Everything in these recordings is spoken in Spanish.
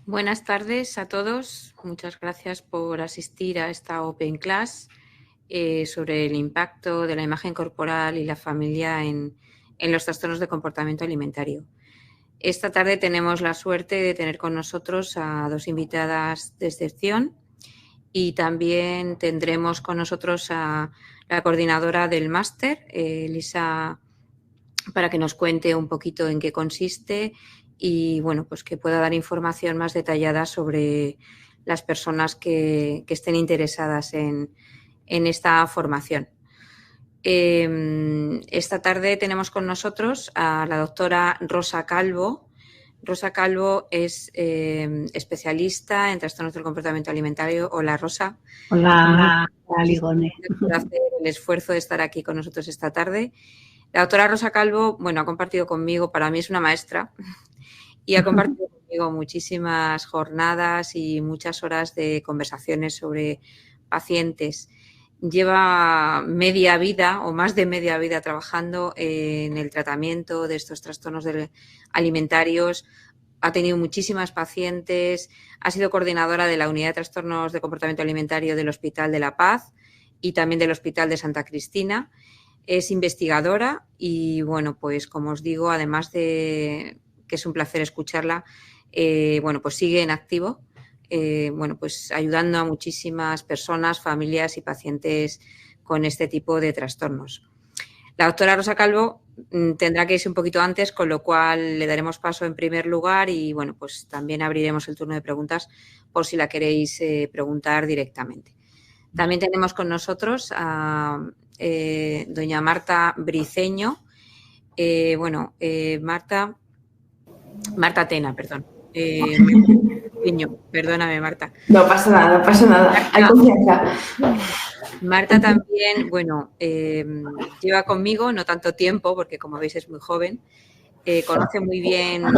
Buenas tardes a todos. Muchas gracias por asistir a esta Open Class sobre el impacto de la imagen corporal y la familia en los trastornos de comportamiento alimentario. Esta tarde tenemos la suerte de tener con nosotros a dos invitadas de excepción y también tendremos con nosotros a la coordinadora del máster, Elisa, para que nos cuente un poquito en qué consiste y bueno, pues que pueda dar información más detallada sobre las personas que estén interesadas en esta formación. Esta tarde tenemos con nosotros a la doctora Rosa Calvo. Rosa Calvo es especialista en trastornos del comportamiento alimentario. Hola, Rosa. Hola, Ligone. Gracias por hacer el esfuerzo de estar aquí con nosotros esta tarde. La doctora Rosa Calvo, bueno, ha compartido conmigo, para mí es una maestra, y ha compartido conmigo muchísimas jornadas y muchas horas de conversaciones sobre pacientes. Lleva media vida o más de media vida trabajando en el tratamiento de estos trastornos alimentarios. Ha tenido muchísimas pacientes, ha sido coordinadora de la unidad de trastornos de comportamiento alimentario del Hospital de la Paz y también del Hospital de Santa Cristina. Es investigadora y, bueno, pues como os digo, además de que es un placer escucharla, bueno, pues sigue en activo, bueno, pues ayudando a muchísimas personas, familias y pacientes con este tipo de trastornos. La doctora Rosa Calvo tendrá que irse un poquito antes, con lo cual le daremos paso en primer lugar y, bueno, pues también abriremos el turno de preguntas por si la queréis preguntar directamente. También tenemos con nosotros a doña Marta Briceño. Marta Tena, perdón. Perdóname, Marta. No pasa nada, no pasa nada. Hay confianza. Marta también, bueno, lleva conmigo no tanto tiempo, porque como veis es muy joven, conoce muy bien los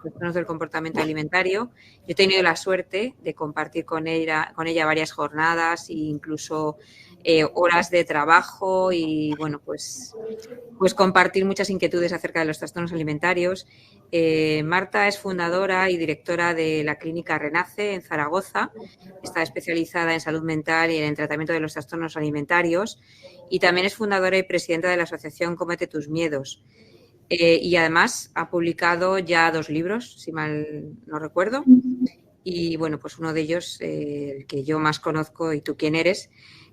trastornos del comportamiento alimentario. Yo he tenido la suerte de compartir con ella varias jornadas e incluso horas de trabajo y, bueno, pues compartir muchas inquietudes acerca de los trastornos alimentarios. Marta es fundadora y directora de la Clínica Renace en Zaragoza. Está especializada en salud mental y en el tratamiento de los trastornos alimentarios. Y también es fundadora y presidenta de la asociación Cómete tus miedos. Y además ha publicado ya 2 libros, si mal no recuerdo. Y, bueno, pues uno de ellos, el que yo más conozco, y tú quién eres,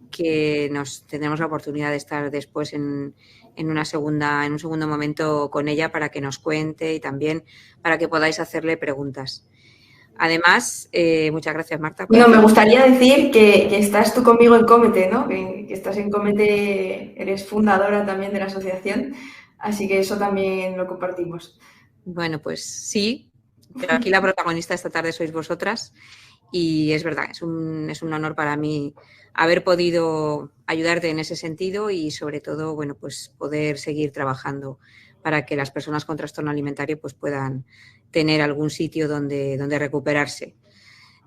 que nos tendremos la oportunidad de estar después en un segundo momento con ella para que nos cuente y también para que podáis hacerle preguntas. Además, muchas gracias, Marta. Bueno, me gustaría decir que estás tú conmigo en Cómete, ¿no? Que estás en Cómete, eres fundadora también de la asociación, así que eso también lo compartimos. Bueno, pues sí, pero aquí la protagonista esta tarde sois vosotras y es verdad, es un honor para mí haber podido ayudarte en ese sentido y, sobre todo, bueno, pues poder seguir trabajando para que las personas con trastorno alimentario pues puedan tener algún sitio donde recuperarse.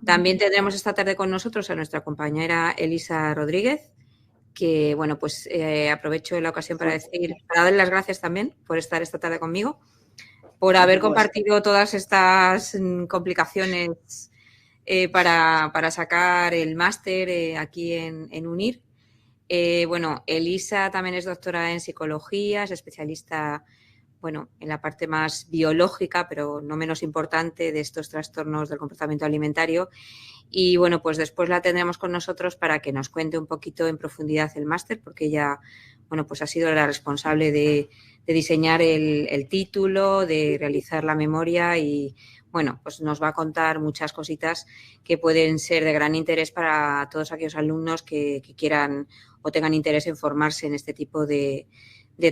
También tendremos esta tarde con nosotros a nuestra compañera Elisa Rodríguez, que, bueno, pues aprovecho la ocasión para darle las gracias también por estar esta tarde conmigo, por haber compartido todas estas complicaciones para sacar el máster aquí en UNIR. Bueno, Elisa también es doctora en psicología, es especialista, bueno, en la parte más biológica, pero no menos importante, de estos trastornos del comportamiento alimentario. Y, bueno, pues después la tendremos con nosotros para que nos cuente un poquito en profundidad el máster, porque ella, bueno, pues ha sido la responsable de diseñar el título, de realizar la memoria y, bueno, pues nos va a contar muchas cositas que pueden ser de gran interés para todos aquellos alumnos que quieran o tengan interés en formarse en este tipo de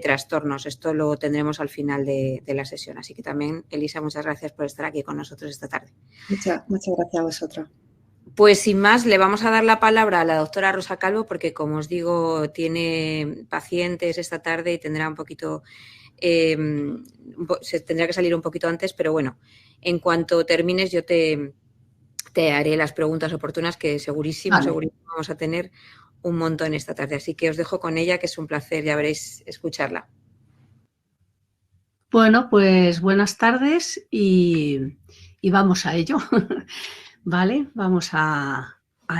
trastornos. Esto lo tendremos al final de la sesión. Así que también, Elisa, muchas gracias por estar aquí con nosotros esta tarde. Muchas gracias a vosotros. Pues sin más, le vamos a dar la palabra a la doctora Rosa Calvo porque, como os digo, tiene pacientes esta tarde y tendrá un poquito, se tendrá que salir un poquito antes, pero bueno, en cuanto termines yo te haré las preguntas oportunas que segurísimo vamos a tener un montón esta tarde. Así que os dejo con ella, que es un placer, ya veréis, escucharla. Bueno, pues buenas tardes y Y vamos a ello, ¿vale? Vamos a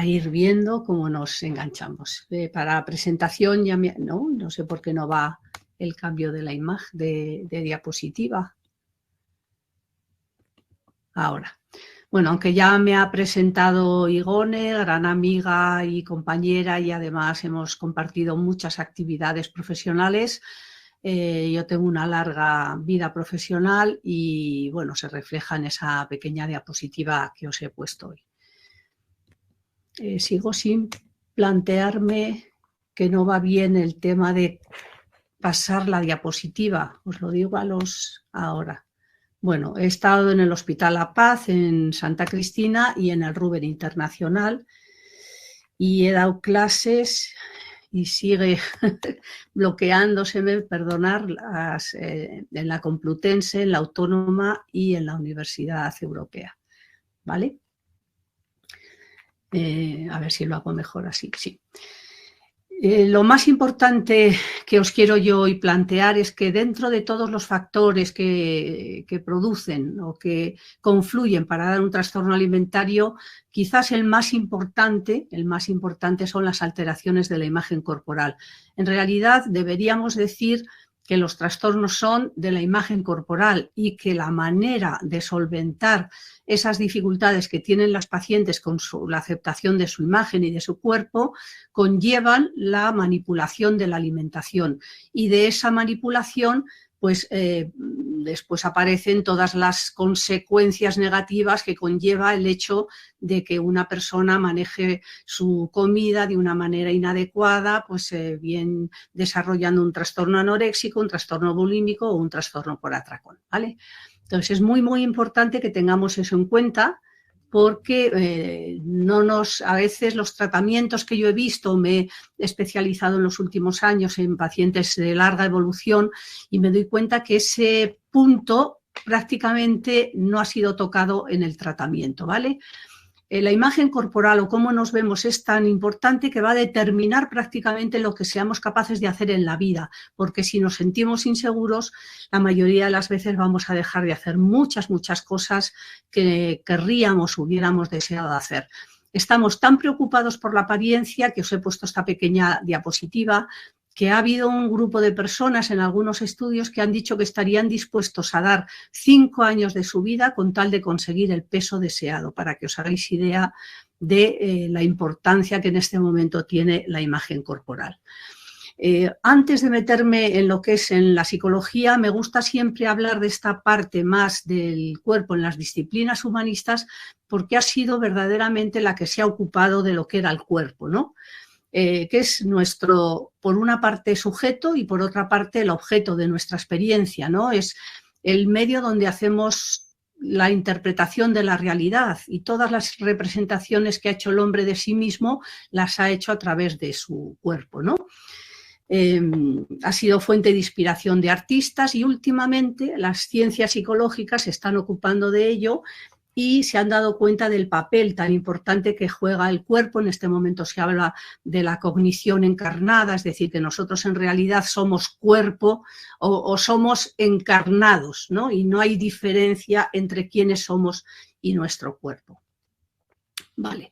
ir viendo cómo nos enganchamos. Para la presentación ya no sé por qué no va el cambio de la imagen de diapositiva. Ahora. Bueno, aunque ya me ha presentado Igone, gran amiga y compañera, y además hemos compartido muchas actividades profesionales, yo tengo una larga vida profesional y bueno, se refleja en esa pequeña diapositiva que os he puesto hoy. Sigo sin plantearme que no va bien el tema de pasar la diapositiva, os lo digo ahora. Bueno, he estado en el Hospital La Paz, en Santa Cristina y en el Ruber Internacional y he dado clases y sigue bloqueándoseme, perdonar, en la Complutense, en la Autónoma y en la Universidad Europea, ¿vale? A ver si lo hago mejor así, sí. Lo más importante que os quiero yo hoy plantear es que dentro de todos los factores que producen o que confluyen para dar un trastorno alimentario, quizás el más importante son las alteraciones de la imagen corporal. En realidad deberíamos decir que los trastornos son de la imagen corporal y que la manera de solventar esas dificultades que tienen las pacientes con la aceptación de su imagen y de su cuerpo conllevan la manipulación de la alimentación, y de esa manipulación pues después aparecen todas las consecuencias negativas que conlleva el hecho de que una persona maneje su comida de una manera inadecuada, pues bien desarrollando un trastorno anoréxico, un trastorno bulímico o un trastorno por atracón, ¿vale? Entonces es muy, muy importante que tengamos eso en cuenta, porque a veces los tratamientos que yo he visto, me he especializado en los últimos años en pacientes de larga evolución y me doy cuenta que ese punto prácticamente no ha sido tocado en el tratamiento, ¿vale? La imagen corporal o cómo nos vemos es tan importante que va a determinar prácticamente lo que seamos capaces de hacer en la vida, porque si nos sentimos inseguros, la mayoría de las veces vamos a dejar de hacer muchas cosas que querríamos, hubiéramos deseado hacer. Estamos tan preocupados por la apariencia que os he puesto esta pequeña diapositiva, que ha habido un grupo de personas en algunos estudios que han dicho que estarían dispuestos a dar 5 años de su vida con tal de conseguir el peso deseado, para que os hagáis idea de la importancia que en este momento tiene la imagen corporal. Antes de meterme en lo que es en la psicología, me gusta siempre hablar de esta parte más del cuerpo en las disciplinas humanistas, porque ha sido verdaderamente la que se ha ocupado de lo que era el cuerpo, ¿no? Que es nuestro, por una parte, sujeto y por otra parte el objeto de nuestra experiencia, ¿no? Es el medio donde hacemos la interpretación de la realidad, y todas las representaciones que ha hecho el hombre de sí mismo las ha hecho a través de su cuerpo, ¿no? Ha sido fuente de inspiración de artistas y últimamente las ciencias psicológicas se están ocupando de ello y se han dado cuenta del papel tan importante que juega el cuerpo. En este momento se habla de la cognición encarnada, es decir, que nosotros en realidad somos cuerpo o somos encarnados, ¿no? Y no hay diferencia entre quiénes somos y nuestro cuerpo. Vale.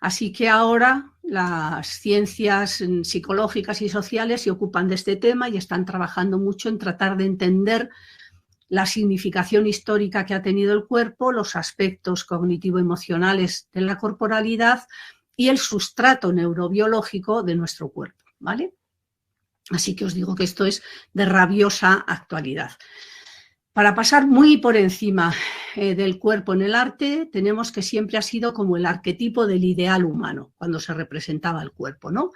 Así que ahora las ciencias psicológicas y sociales se ocupan de este tema y están trabajando mucho en tratar de entender la significación histórica que ha tenido el cuerpo, los aspectos cognitivo-emocionales de la corporalidad y el sustrato neurobiológico de nuestro cuerpo, ¿vale? Así que os digo que esto es de rabiosa actualidad. Para pasar muy por encima del cuerpo en el arte, tenemos que siempre ha sido como el arquetipo del ideal humano, cuando se representaba el cuerpo, ¿no?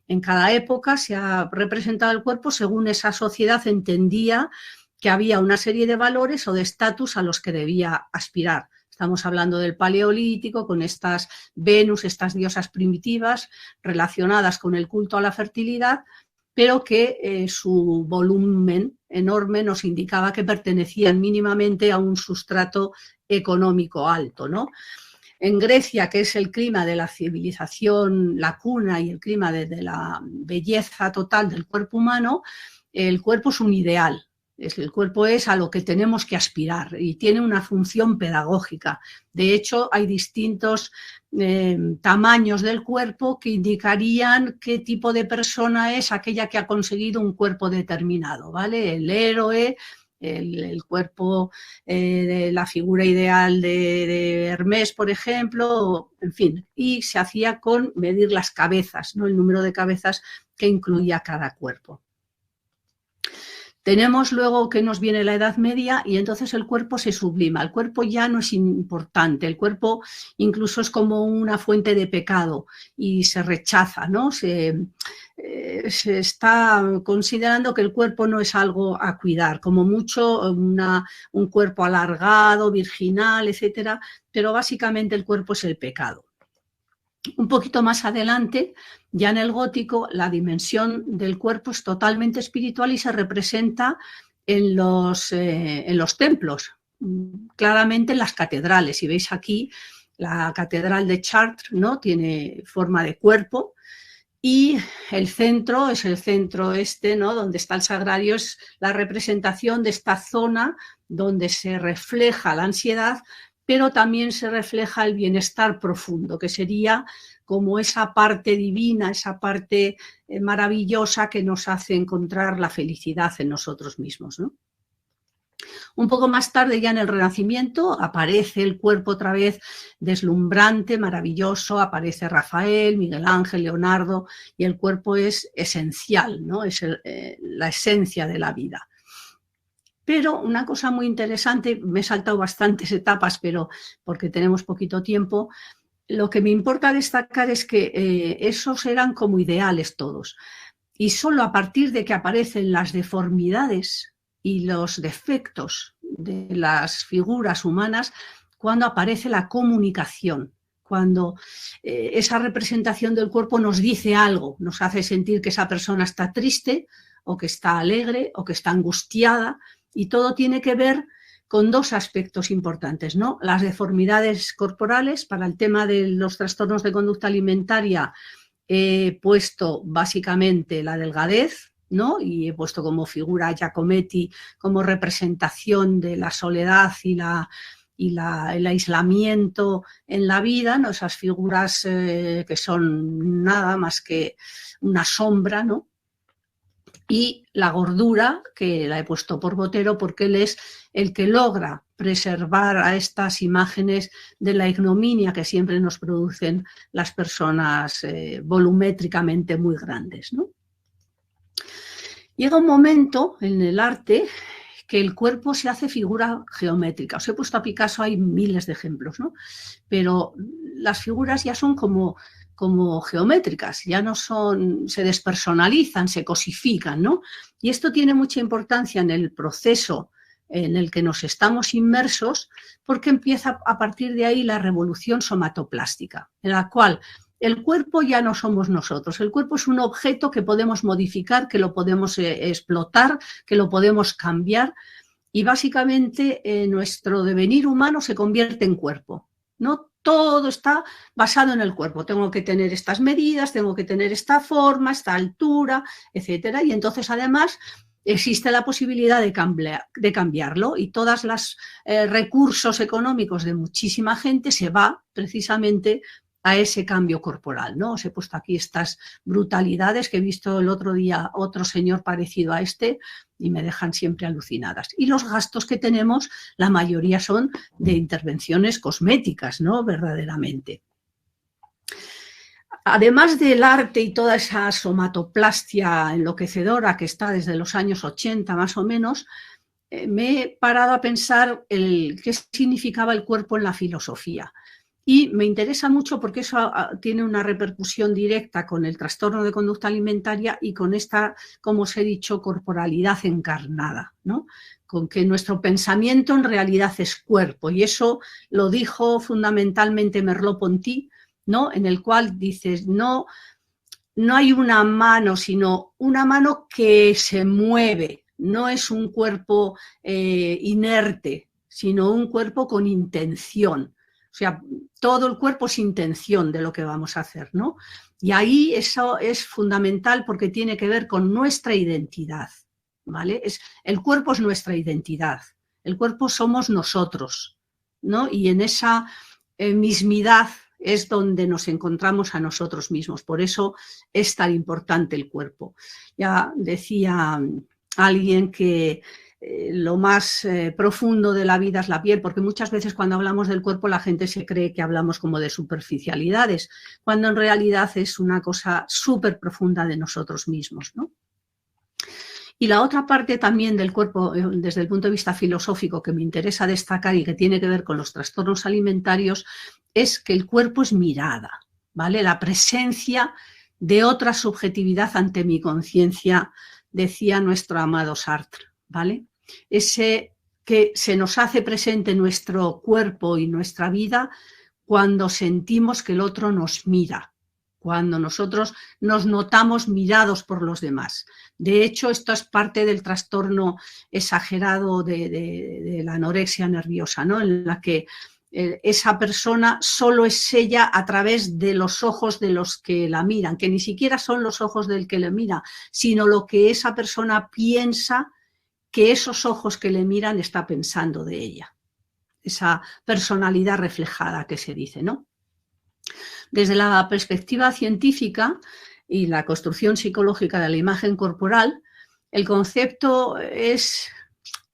En cada época se ha representado el cuerpo según esa sociedad entendía que había una serie de valores o de estatus a los que debía aspirar. Estamos hablando del Paleolítico, con estas Venus, estas diosas primitivas relacionadas con el culto a la fertilidad, pero que su volumen enorme nos indicaba que pertenecían mínimamente a un sustrato económico alto, ¿no? En Grecia, que es el clima de la civilización, la cuna y el clima de la belleza total del cuerpo humano, el cuerpo es un ideal. El cuerpo es a lo que tenemos que aspirar y tiene una función pedagógica. De hecho, hay distintos tamaños del cuerpo que indicarían qué tipo de persona es aquella que ha conseguido un cuerpo determinado, ¿vale? El héroe, el cuerpo de la figura ideal de Hermés, por ejemplo, en fin, y se hacía con medir las cabezas, ¿no? El número de cabezas que incluía cada cuerpo. Tenemos luego que nos viene la Edad Media y entonces el cuerpo se sublima, el cuerpo ya no es importante, el cuerpo incluso es como una fuente de pecado y se rechaza, ¿no? Se está considerando que el cuerpo no es algo a cuidar, como mucho un cuerpo alargado, virginal, etcétera, pero básicamente el cuerpo es el pecado. Un poquito más adelante, ya en el gótico, la dimensión del cuerpo es totalmente espiritual y se representa en los templos, claramente en las catedrales. Y veis aquí la catedral de Chartres, ¿no? Tiene forma de cuerpo y el centro es el centro este, ¿no? Donde está el sagrario, es la representación de esta zona donde se refleja la ansiedad, pero también se refleja el bienestar profundo, que sería como esa parte divina, esa parte maravillosa que nos hace encontrar la felicidad en nosotros mismos, ¿no? Un poco más tarde, ya en el Renacimiento, aparece el cuerpo otra vez deslumbrante, maravilloso, aparece Rafael, Miguel Ángel, Leonardo, y el cuerpo es esencial, ¿no? Es la esencia de la vida. Pero una cosa muy interesante, me he saltado bastantes etapas, pero porque tenemos poquito tiempo, lo que me importa destacar es que esos eran como ideales todos. Y solo a partir de que aparecen las deformidades y los defectos de las figuras humanas, cuando aparece la comunicación, cuando esa representación del cuerpo nos dice algo, nos hace sentir que esa persona está triste o que está alegre o que está angustiada. Y todo tiene que ver con dos aspectos importantes, ¿no? Las deformidades corporales. Para el tema de los trastornos de conducta alimentaria he puesto básicamente la delgadez, ¿no? Y he puesto como figura a Giacometti como representación de la soledad y el aislamiento en la vida, ¿no? Esas figuras que son nada más que una sombra, ¿no? Y la gordura, que la he puesto por Botero porque él es el que logra preservar a estas imágenes de la ignominia que siempre nos producen las personas volumétricamente muy grandes, ¿no? Llega un momento en el arte que el cuerpo se hace figura geométrica. Os he puesto a Picasso, hay miles de ejemplos, ¿no? Pero las figuras ya son como geométricas, ya no son, se despersonalizan, se cosifican, ¿no? Y esto tiene mucha importancia en el proceso en el que nos estamos inmersos, porque empieza a partir de ahí la revolución somatoplástica, en la cual el cuerpo ya no somos nosotros, el cuerpo es un objeto que podemos modificar, que lo podemos explotar, que lo podemos cambiar, y básicamente nuestro devenir humano se convierte en cuerpo, ¿no? Todo está basado en el cuerpo. Tengo que tener estas medidas, tengo que tener esta forma, esta altura, etcétera. Y entonces, además, existe la posibilidad de cambiarlo y todos los recursos económicos de muchísima gente se va precisamente a ese cambio corporal, ¿no? Os he puesto aquí estas brutalidades que he visto el otro día otro señor parecido a este y me dejan siempre alucinadas. Y los gastos que tenemos, la mayoría son de intervenciones cosméticas, ¿no? Verdaderamente. Además del arte y toda esa somatoplastia enloquecedora que está desde los años 80 más o menos, me he parado a pensar qué significaba el cuerpo en la filosofía. Y me interesa mucho porque eso tiene una repercusión directa con el trastorno de conducta alimentaria y con esta, como os he dicho, corporalidad encarnada, ¿no? Con que nuestro pensamiento en realidad es cuerpo. Y eso lo dijo fundamentalmente Merleau-Ponty, ¿no? En el cual dices, no hay una mano, sino una mano que se mueve. No es un cuerpo inerte, sino un cuerpo con intención. O sea, todo el cuerpo es intención de lo que vamos a hacer, ¿no? Y ahí eso es fundamental porque tiene que ver con nuestra identidad, ¿vale? El cuerpo es nuestra identidad, el cuerpo somos nosotros, ¿no? Y en esa mismidad es donde nos encontramos a nosotros mismos. Por eso es tan importante el cuerpo. Ya decía alguien que lo más profundo de la vida es la piel, porque muchas veces cuando hablamos del cuerpo la gente se cree que hablamos como de superficialidades, cuando en realidad es una cosa súper profunda de nosotros mismos, ¿no? Y la otra parte también del cuerpo, desde el punto de vista filosófico, que me interesa destacar y que tiene que ver con los trastornos alimentarios, es que el cuerpo es mirada, ¿vale? La presencia de otra subjetividad ante mi conciencia, decía nuestro amado Sartre, ¿vale? Ese que se nos hace presente nuestro cuerpo y nuestra vida cuando sentimos que el otro nos mira, cuando nosotros nos notamos mirados por los demás. De hecho, esto es parte del trastorno exagerado de la anorexia nerviosa, ¿no? En la que esa persona solo es ella a través de los ojos de los que la miran, que ni siquiera son los ojos del que le mira, sino lo que esa persona piensa que esos ojos que le miran está pensando de ella. Esa personalidad reflejada que se dice, ¿no? Desde la perspectiva científica y la construcción psicológica de la imagen corporal, el concepto es...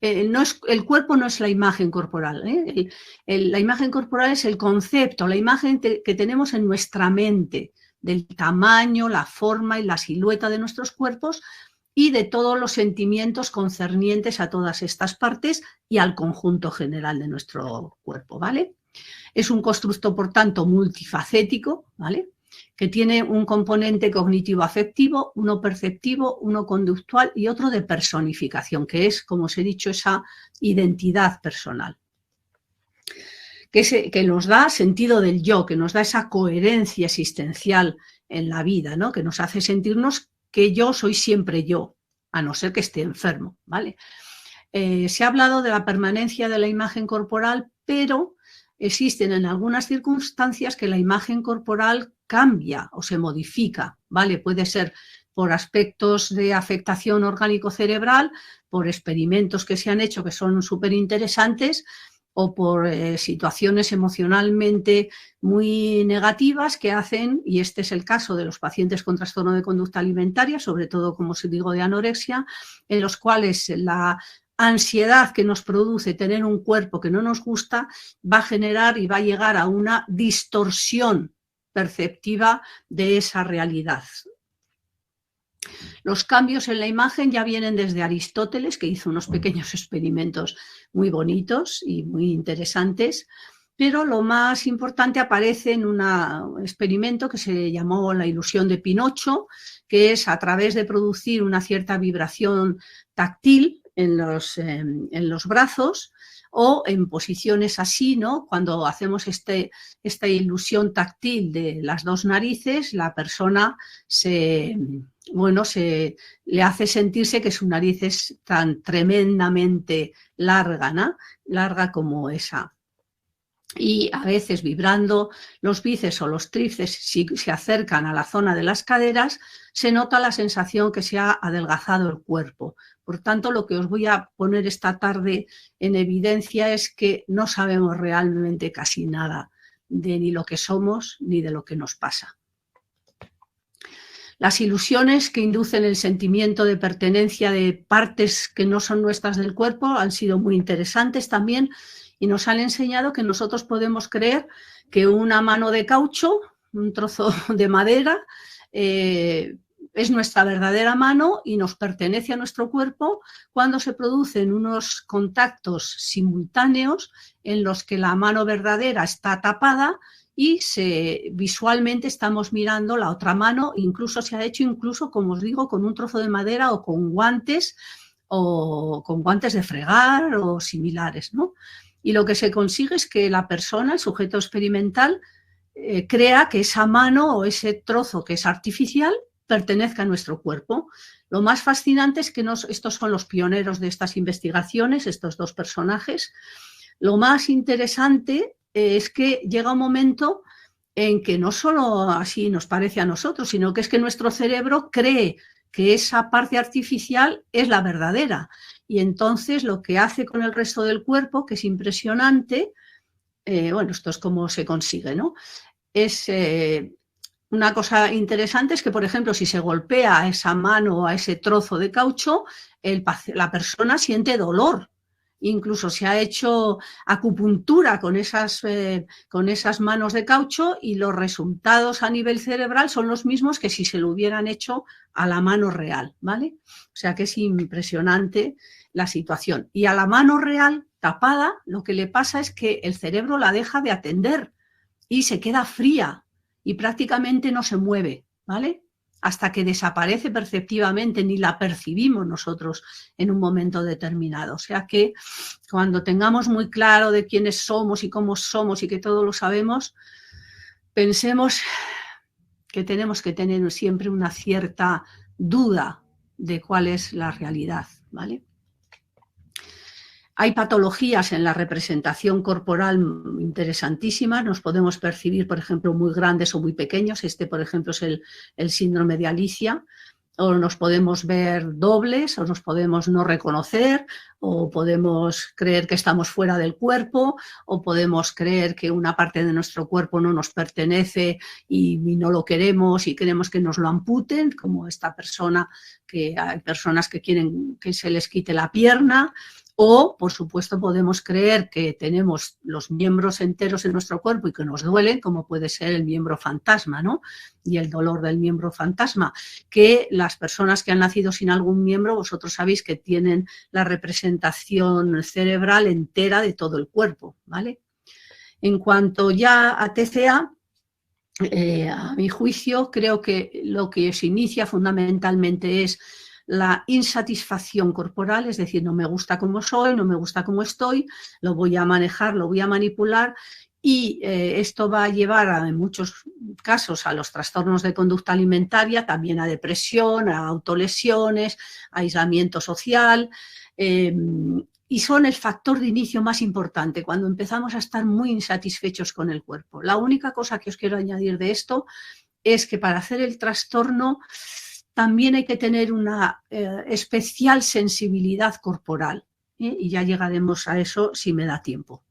el cuerpo no es la imagen corporal, ¿eh? La imagen corporal es el concepto, la imagen que tenemos en nuestra mente del tamaño, la forma y la silueta de nuestros cuerpos y de todos los sentimientos concernientes a todas estas partes y al conjunto general de nuestro cuerpo, ¿vale? Es un constructo, por tanto, multifacético, ¿vale? Que tiene un componente cognitivo-afectivo, uno perceptivo, uno conductual y otro de personificación, que es, como os he dicho, esa identidad personal. Que nos da sentido del yo, que nos da esa coherencia existencial en la vida, ¿no? Que nos hace sentirnos que yo soy siempre yo, a no ser que esté enfermo, ¿vale? Se ha hablado de la permanencia de la imagen corporal, pero existen en algunas circunstancias que la imagen corporal cambia o se modifica, ¿vale? Puede ser por aspectos de afectación orgánico-cerebral, por experimentos que se han hecho que son súper interesantes o por situaciones emocionalmente muy negativas que hacen, y este es el caso de los pacientes con trastorno de conducta alimentaria, sobre todo, como os digo, de anorexia, en los cuales la ansiedad que nos produce tener un cuerpo que no nos gusta va a generar y va a llegar a una distorsión perceptiva de esa realidad. Los cambios en la imagen ya vienen desde Aristóteles, que hizo unos pequeños experimentos muy bonitos y muy interesantes, pero lo más importante aparece en un experimento que se llamó la ilusión de Pinocho, que es a través de producir una cierta vibración táctil en los brazos o en posiciones así, ¿no? Cuando hacemos esta ilusión táctil de las dos narices, la persona le hace sentirse que su nariz es tan tremendamente larga, ¿no? Larga como esa. Y a veces vibrando los bíceps o los tríceps, si se acercan a la zona de las caderas, se nota la sensación que se ha adelgazado el cuerpo. Por tanto, lo que os voy a poner esta tarde en evidencia es que no sabemos realmente casi nada de ni lo que somos ni de lo que nos pasa. Las ilusiones que inducen el sentimiento de pertenencia de partes que no son nuestras del cuerpo han sido muy interesantes también y nos han enseñado que nosotros podemos creer que una mano de caucho, un trozo de madera, es nuestra verdadera mano y nos pertenece a nuestro cuerpo cuando se producen unos contactos simultáneos en los que la mano verdadera está tapada y visualmente estamos mirando la otra mano. Incluso se ha hecho, como os digo, con un trozo de madera o con guantes de fregar o similares, ¿no? Y lo que se consigue es que la persona, el sujeto experimental, crea que esa mano o ese trozo que es artificial pertenezca a nuestro cuerpo. Lo más fascinante es que estos son los pioneros de estas investigaciones, estos dos personajes. Lo más interesante es que llega un momento en que no solo así nos parece a nosotros, sino que es que nuestro cerebro cree que esa parte artificial es la verdadera. Y entonces lo que hace con el resto del cuerpo, que es impresionante, bueno, esto es como se consigue, ¿no? Es una cosa interesante es que, por ejemplo, si se golpea a esa mano o a ese trozo de caucho, la persona siente dolor. Incluso se ha hecho acupuntura con esas manos de caucho y los resultados a nivel cerebral son los mismos que si se lo hubieran hecho a la mano real, ¿vale? O sea que es impresionante la situación. Y a la mano real tapada, lo que le pasa es que el cerebro la deja de atender y se queda fría y prácticamente no se mueve, ¿vale? Hasta que desaparece perceptivamente, ni la percibimos nosotros en un momento determinado. O sea que cuando tengamos muy claro de quiénes somos y cómo somos y que todo lo sabemos, pensemos que tenemos que tener siempre una cierta duda de cuál es la realidad, ¿vale? Hay patologías en la representación corporal interesantísimas, nos podemos percibir, por ejemplo, muy grandes o muy pequeños, por ejemplo, es el síndrome de Alicia, o nos podemos ver dobles, o nos podemos no reconocer, o podemos creer que estamos fuera del cuerpo, o podemos creer que una parte de nuestro cuerpo no nos pertenece y no lo queremos y queremos que nos lo amputen, como esta persona, que hay personas que quieren que se les quite la pierna. O, por supuesto, podemos creer que tenemos los miembros enteros en nuestro cuerpo y que nos duelen, como puede ser el miembro fantasma, ¿no? Y el dolor del miembro fantasma, que las personas que han nacido sin algún miembro, vosotros sabéis que tienen la representación cerebral entera de todo el cuerpo, ¿vale? En cuanto ya a TCA, a mi juicio, creo que lo que se inicia fundamentalmente es la insatisfacción corporal, es decir, no me gusta cómo soy, no me gusta cómo estoy, lo voy a manejar, lo voy a manipular y esto va a llevar en muchos casos a los trastornos de conducta alimentaria, también a depresión, a autolesiones, a aislamiento social y son el factor de inicio más importante cuando empezamos a estar muy insatisfechos con el cuerpo. La única cosa que os quiero añadir de esto es que para hacer el trastorno también hay que tener una especial sensibilidad corporal, y ya llegaremos a eso si me da tiempo.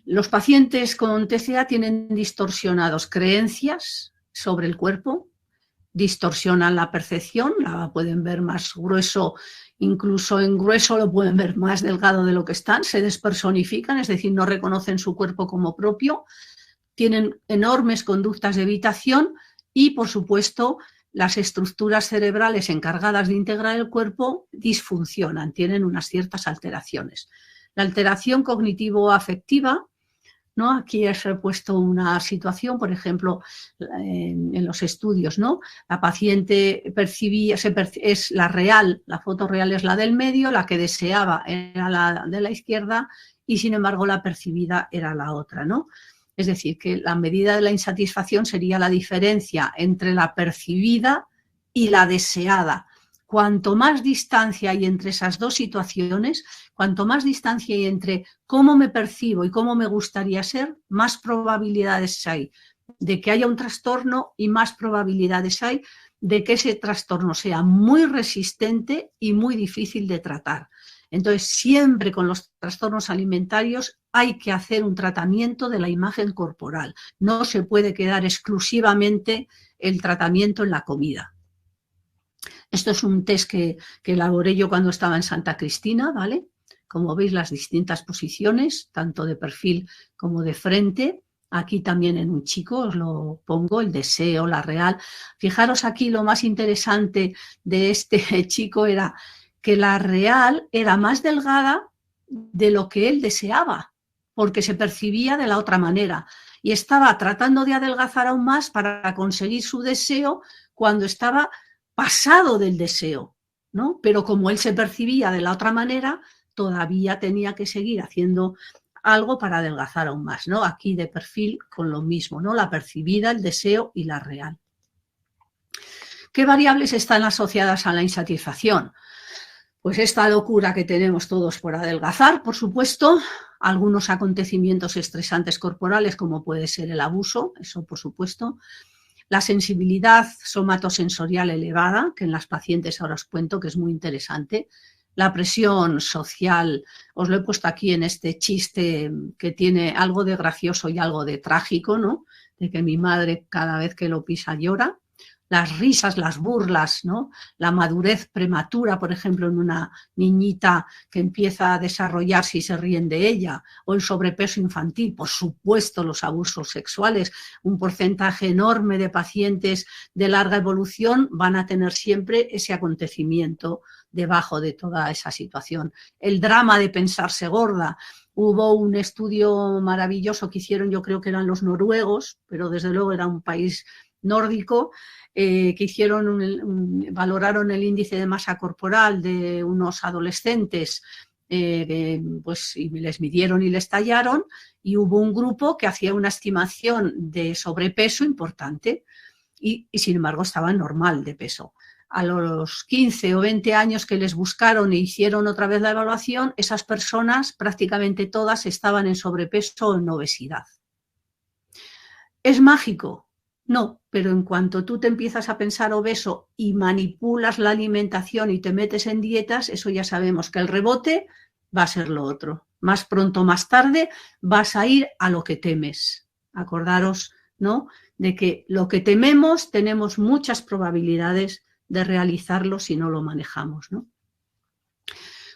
Los pacientes con TCA tienen distorsionadas creencias sobre el cuerpo, distorsionan la percepción, la pueden ver más grueso, incluso en grueso lo pueden ver más delgado de lo que están, se despersonifican, es decir, no reconocen su cuerpo como propio, tienen enormes conductas de evitación y, por supuesto, las estructuras cerebrales encargadas de integrar el cuerpo disfuncionan, tienen unas ciertas alteraciones. La alteración cognitivo-afectiva, ¿no? Aquí he puesto una situación, por ejemplo, en los estudios, ¿no? La paciente percibía, es la real, la foto real es la del medio, la que deseaba era la de la izquierda y, sin embargo, la percibida era la otra, ¿no? Es decir, que la medida de la insatisfacción sería la diferencia entre la percibida y la deseada. Cuanto más distancia hay entre esas dos situaciones, cuanto más distancia hay entre cómo me percibo y cómo me gustaría ser, más probabilidades hay de que haya un trastorno y más probabilidades hay de que ese trastorno sea muy resistente y muy difícil de tratar. Entonces, siempre con los trastornos alimentarios hay que hacer un tratamiento de la imagen corporal. No se puede quedar exclusivamente el tratamiento en la comida. Esto es un test que elaboré yo cuando estaba en Santa Cristina, ¿vale? Como veis, las distintas posiciones, tanto de perfil como de frente. Aquí también en un chico os lo pongo, el deseo, la real. Fijaros aquí, lo más interesante de este chico era que la real era más delgada de lo que él deseaba, porque se percibía de la otra manera. Y estaba tratando de adelgazar aún más para conseguir su deseo cuando estaba pasado del deseo, ¿no? Pero como él se percibía de la otra manera, todavía tenía que seguir haciendo algo para adelgazar aún más, ¿no? Aquí de perfil con lo mismo, ¿no? La percibida, el deseo y la real. ¿Qué variables están asociadas a la insatisfacción? Pues esta locura que tenemos todos por adelgazar, por supuesto, algunos acontecimientos estresantes corporales como puede ser el abuso, eso por supuesto, La sensibilidad somatosensorial elevada, que en las pacientes ahora os cuento que es muy interesante. La presión social, os lo he puesto aquí en este chiste que tiene algo de gracioso y algo de trágico, ¿no? De que mi madre cada vez que lo pisa llora. Las risas, las burlas, ¿no? La madurez prematura, por ejemplo, en una niñita que empieza a desarrollarse y se ríen de ella, o el sobrepeso infantil, por supuesto, los abusos sexuales. Un porcentaje enorme de pacientes de larga evolución van a tener siempre ese acontecimiento debajo de toda esa situación. El drama de pensarse gorda. Hubo un estudio maravilloso que hicieron, yo creo que eran los noruegos, pero desde luego era un país nórdico, que hicieron valoraron el índice de masa corporal de unos adolescentes, pues, y les midieron y les tallaron, y hubo un grupo que hacía una estimación de sobrepeso importante y sin embargo estaba normal de peso. A los 15 o 20 años que les buscaron e hicieron otra vez la evaluación, esas personas prácticamente todas estaban en sobrepeso o en obesidad. ¿Es mágico? No, pero en cuanto tú te empiezas a pensar obeso y manipulas la alimentación y te metes en dietas, eso ya sabemos que el rebote va a ser lo otro. Más pronto o más tarde vas a ir a lo que temes. Acordaros, ¿no?, de que lo que tememos tenemos muchas probabilidades de realizarlo si no lo manejamos, ¿no?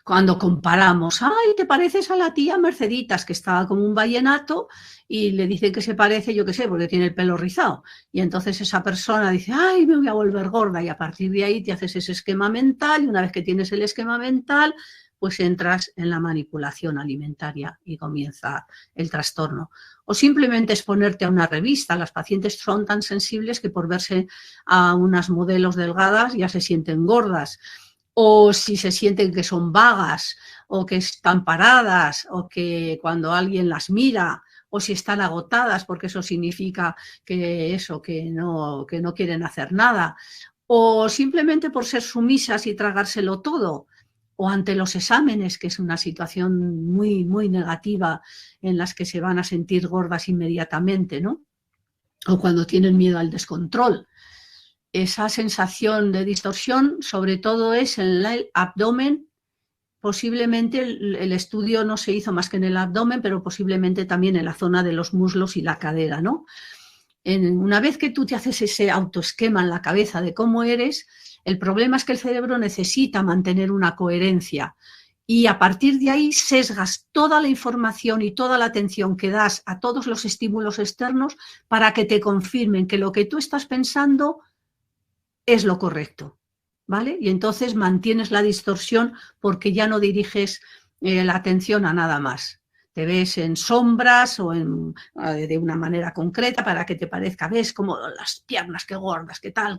Cuando comparamos, ¡ay, te pareces a la tía Merceditas, que estaba como un vallenato, y le dicen que se parece, yo qué sé, porque tiene el pelo rizado? Y entonces esa persona dice, ¡ay, me voy a volver gorda! Y a partir de ahí te haces ese esquema mental, y una vez que tienes el esquema mental, pues entras en la manipulación alimentaria y comienza el trastorno. O simplemente exponerte a una revista. Las pacientes son tan sensibles que por verse a unas modelos delgadas ya se sienten gordas. O si se sienten que son vagas, o que están paradas, o que cuando alguien las mira, o si están agotadas, porque eso significa que no quieren hacer nada, o simplemente por ser sumisas y tragárselo todo, o ante los exámenes, que es una situación muy, muy negativa en las que se van a sentir gordas inmediatamente, ¿no? O cuando tienen miedo al descontrol. Esa sensación de distorsión, sobre todo, es en el abdomen. Posiblemente el estudio no se hizo más que en el abdomen, pero posiblemente también en la zona de los muslos y la cadera, ¿no? Una vez que tú te haces ese autoesquema en la cabeza de cómo eres, el problema es que el cerebro necesita mantener una coherencia y a partir de ahí sesgas toda la información y toda la atención que das a todos los estímulos externos para que te confirmen que lo que tú estás pensando es lo correcto, ¿vale? Y entonces mantienes la distorsión porque ya no diriges la atención a nada más. Te ves en sombras o de una manera concreta para que te parezca, ves como las piernas, qué gordas, qué tal,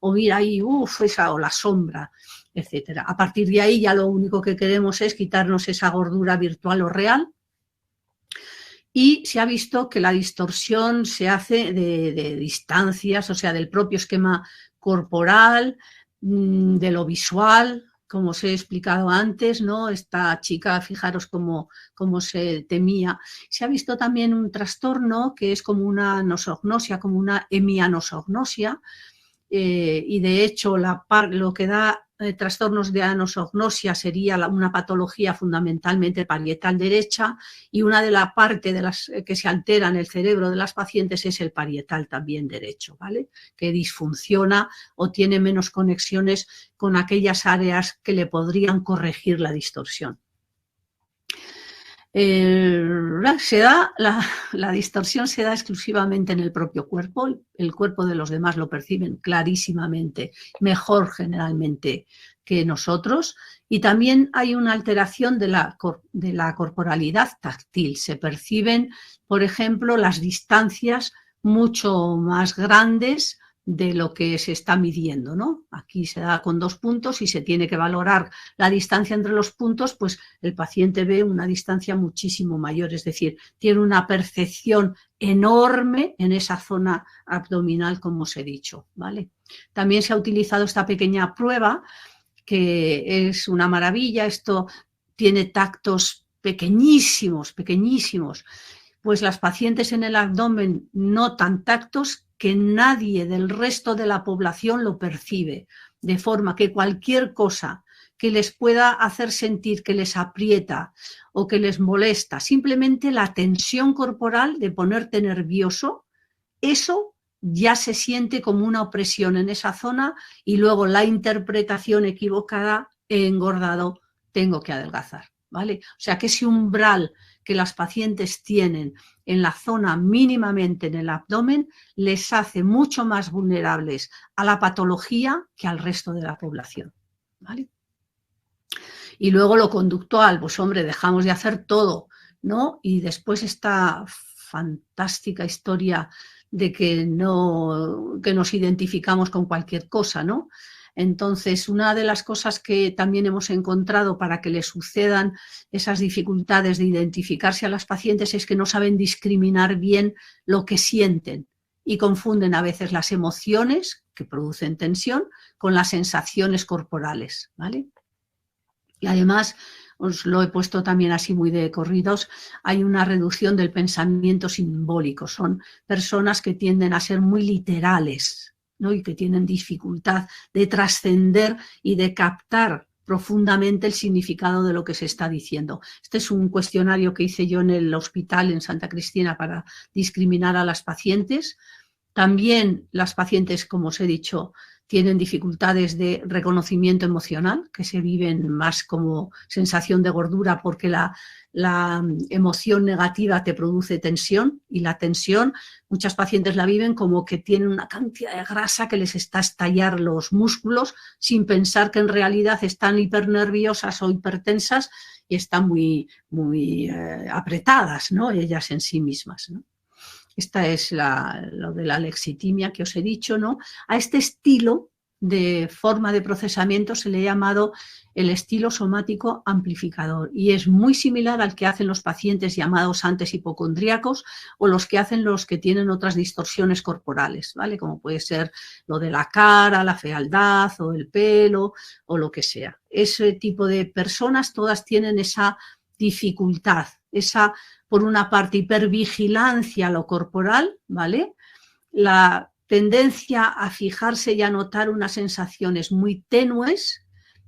o mira ahí, esa o la sombra, etcétera. A partir de ahí ya lo único que queremos es quitarnos esa gordura virtual o real. Y se ha visto que la distorsión se hace de distancias, o sea, del propio esquema corporal, de lo visual, como os he explicado antes, ¿no? Esta chica, fijaros cómo se temía. Se ha visto también un trastorno que es como una nosognosia, como una hemianosognosia, y de hecho lo que da trastornos de anosognosia sería una patología fundamentalmente parietal derecha, y una de las partes de las que se altera en el cerebro de las pacientes es el parietal también derecho, ¿vale? Que disfunciona o tiene menos conexiones con aquellas áreas que le podrían corregir la distorsión. La distorsión se da exclusivamente en el propio cuerpo. El cuerpo de los demás lo perciben clarísimamente, mejor generalmente que nosotros, y también hay una alteración de la corporalidad táctil. Se perciben, por ejemplo, las distancias mucho más grandes de lo que se está midiendo, ¿no? Aquí se da con 2 puntos y se tiene que valorar la distancia entre los puntos, pues el paciente ve una distancia muchísimo mayor, es decir, tiene una percepción enorme en esa zona abdominal, como os he dicho, ¿vale? También se ha utilizado esta pequeña prueba, que es una maravilla. Esto tiene tactos pequeñísimos, pequeñísimos. Pues las pacientes en el abdomen notan tactos que nadie del resto de la población lo percibe, de forma que cualquier cosa que les pueda hacer sentir que les aprieta o que les molesta, simplemente la tensión corporal de ponerte nervioso, eso ya se siente como una opresión en esa zona y luego la interpretación equivocada, he engordado, tengo que adelgazar, ¿vale? O sea que ese umbral que las pacientes tienen en la zona mínimamente en el abdomen les hace mucho más vulnerables a la patología que al resto de la población, ¿vale? Y luego lo conductual, pues hombre, dejamos de hacer todo, ¿no? Y después esta fantástica historia de que nos identificamos con cualquier cosa, ¿no? Entonces, una de las cosas que también hemos encontrado para que les sucedan esas dificultades de identificarse a las pacientes es que no saben discriminar bien lo que sienten y confunden a veces las emociones que producen tensión con las sensaciones corporales, ¿vale? Y además, os lo he puesto también así muy de corridos, hay una reducción del pensamiento simbólico. Son personas que tienden a ser muy literales, ¿no? Y que tienen dificultad de trascender y de captar profundamente el significado de lo que se está diciendo. Este es un cuestionario que hice yo en el hospital en Santa Cristina para discriminar a las pacientes. También las pacientes, como os he dicho, tienen dificultades de reconocimiento emocional, que se viven más como sensación de gordura porque la emoción negativa te produce tensión y la tensión muchas pacientes la viven como que tienen una cantidad de grasa que les está a estallar los músculos sin pensar que en realidad están hipernerviosas o hipertensas y están muy apretadas, ¿no? Ellas en sí mismas, ¿no? Esta es lo de la lexitimia que os he dicho, ¿no? A este estilo de forma de procesamiento se le ha llamado el estilo somático amplificador y es muy similar al que hacen los pacientes llamados antes hipocondríacos o los que hacen los que tienen otras distorsiones corporales, ¿vale? Como puede ser lo de la cara, la fealdad o el pelo o lo que sea. Ese tipo de personas todas tienen esa dificultad, esa, por una parte, hipervigilancia a lo corporal, ¿vale? La tendencia a fijarse y a notar unas sensaciones muy tenues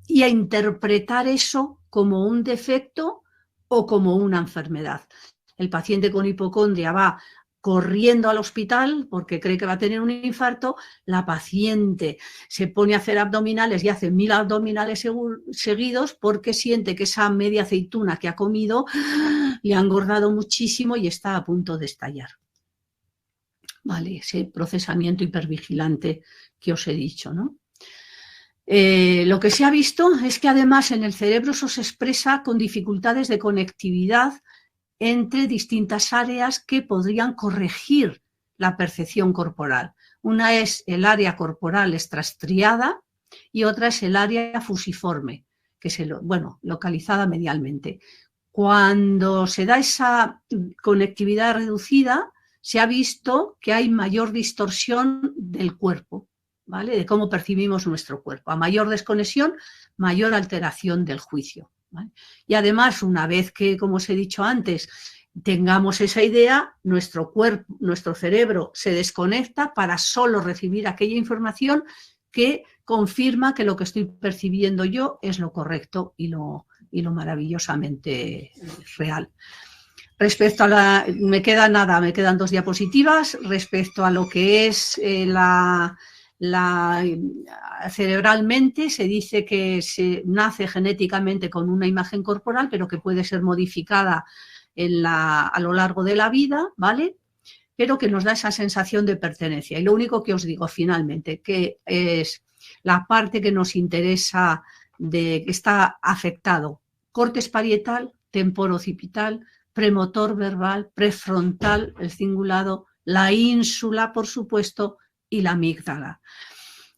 y a interpretar eso como un defecto o como una enfermedad. El paciente con hipocondria va corriendo al hospital porque cree que va a tener un infarto, la paciente se pone a hacer abdominales y hace 1000 abdominales seguidos porque siente que esa media aceituna que ha comido le ha engordado muchísimo y está a punto de estallar. Vale, ese procesamiento hipervigilante que os he dicho, ¿no? Lo que se ha visto es que además en el cerebro eso se expresa con dificultades de conectividad entre distintas áreas que podrían corregir la percepción corporal. Una es el área corporal extrastriada y otra es el área fusiforme, que es localizada medialmente. Cuando se da esa conectividad reducida, se ha visto que hay mayor distorsión del cuerpo, ¿vale? De cómo percibimos nuestro cuerpo. A mayor desconexión, mayor alteración del juicio, ¿vale? Y además, una vez que, como os he dicho antes, tengamos esa idea, nuestro cuerpo, nuestro cerebro se desconecta para solo recibir aquella información que confirma que lo que estoy percibiendo yo es lo correcto y lo maravillosamente real. Respecto a me quedan 2 diapositivas, respecto a lo que es cerebralmente, se dice que se nace genéticamente con una imagen corporal, pero que puede ser modificada a lo largo de la vida, ¿vale? Pero que nos da esa sensación de pertenencia. Y lo único que os digo finalmente, que es la parte que nos interesa de que está afectado, córtex parietal, temporoccipital, premotor verbal, prefrontal, el cingulado, la ínsula, por supuesto, y la amígdala.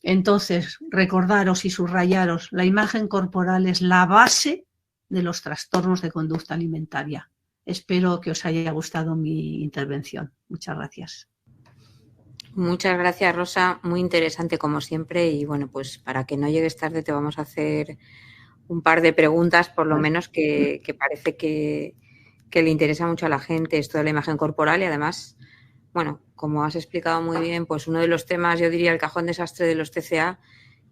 Entonces, recordaros y subrayaros, la imagen corporal es la base de los trastornos de conducta alimentaria. Espero que os haya gustado mi intervención. Muchas gracias. Muchas gracias, Rosa. Muy interesante, como siempre. Y bueno, pues para que no llegues tarde te vamos a hacer un par de preguntas, por lo menos, que parece que le interesa mucho a la gente esto de la imagen corporal y además bueno, como has explicado muy bien, pues uno de los temas, yo diría el cajón desastre de los TCA,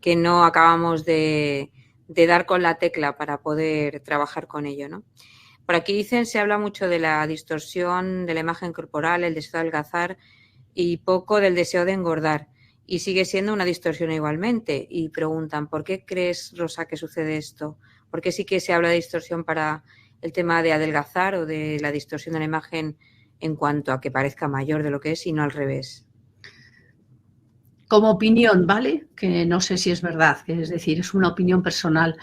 que no acabamos de dar con la tecla para poder trabajar con ello, ¿no? Por aquí dicen, se habla mucho de la distorsión de la imagen corporal, el deseo de adelgazar y poco del deseo de engordar. Y sigue siendo una distorsión igualmente. Y preguntan, ¿por qué crees, Rosa, que sucede esto? ¿Por qué sí que se habla de distorsión para el tema de adelgazar o de la distorsión de la imagen en cuanto a que parezca mayor de lo que es y no al revés? Como opinión, ¿vale? Que no sé si es verdad, que es decir, es una opinión personal.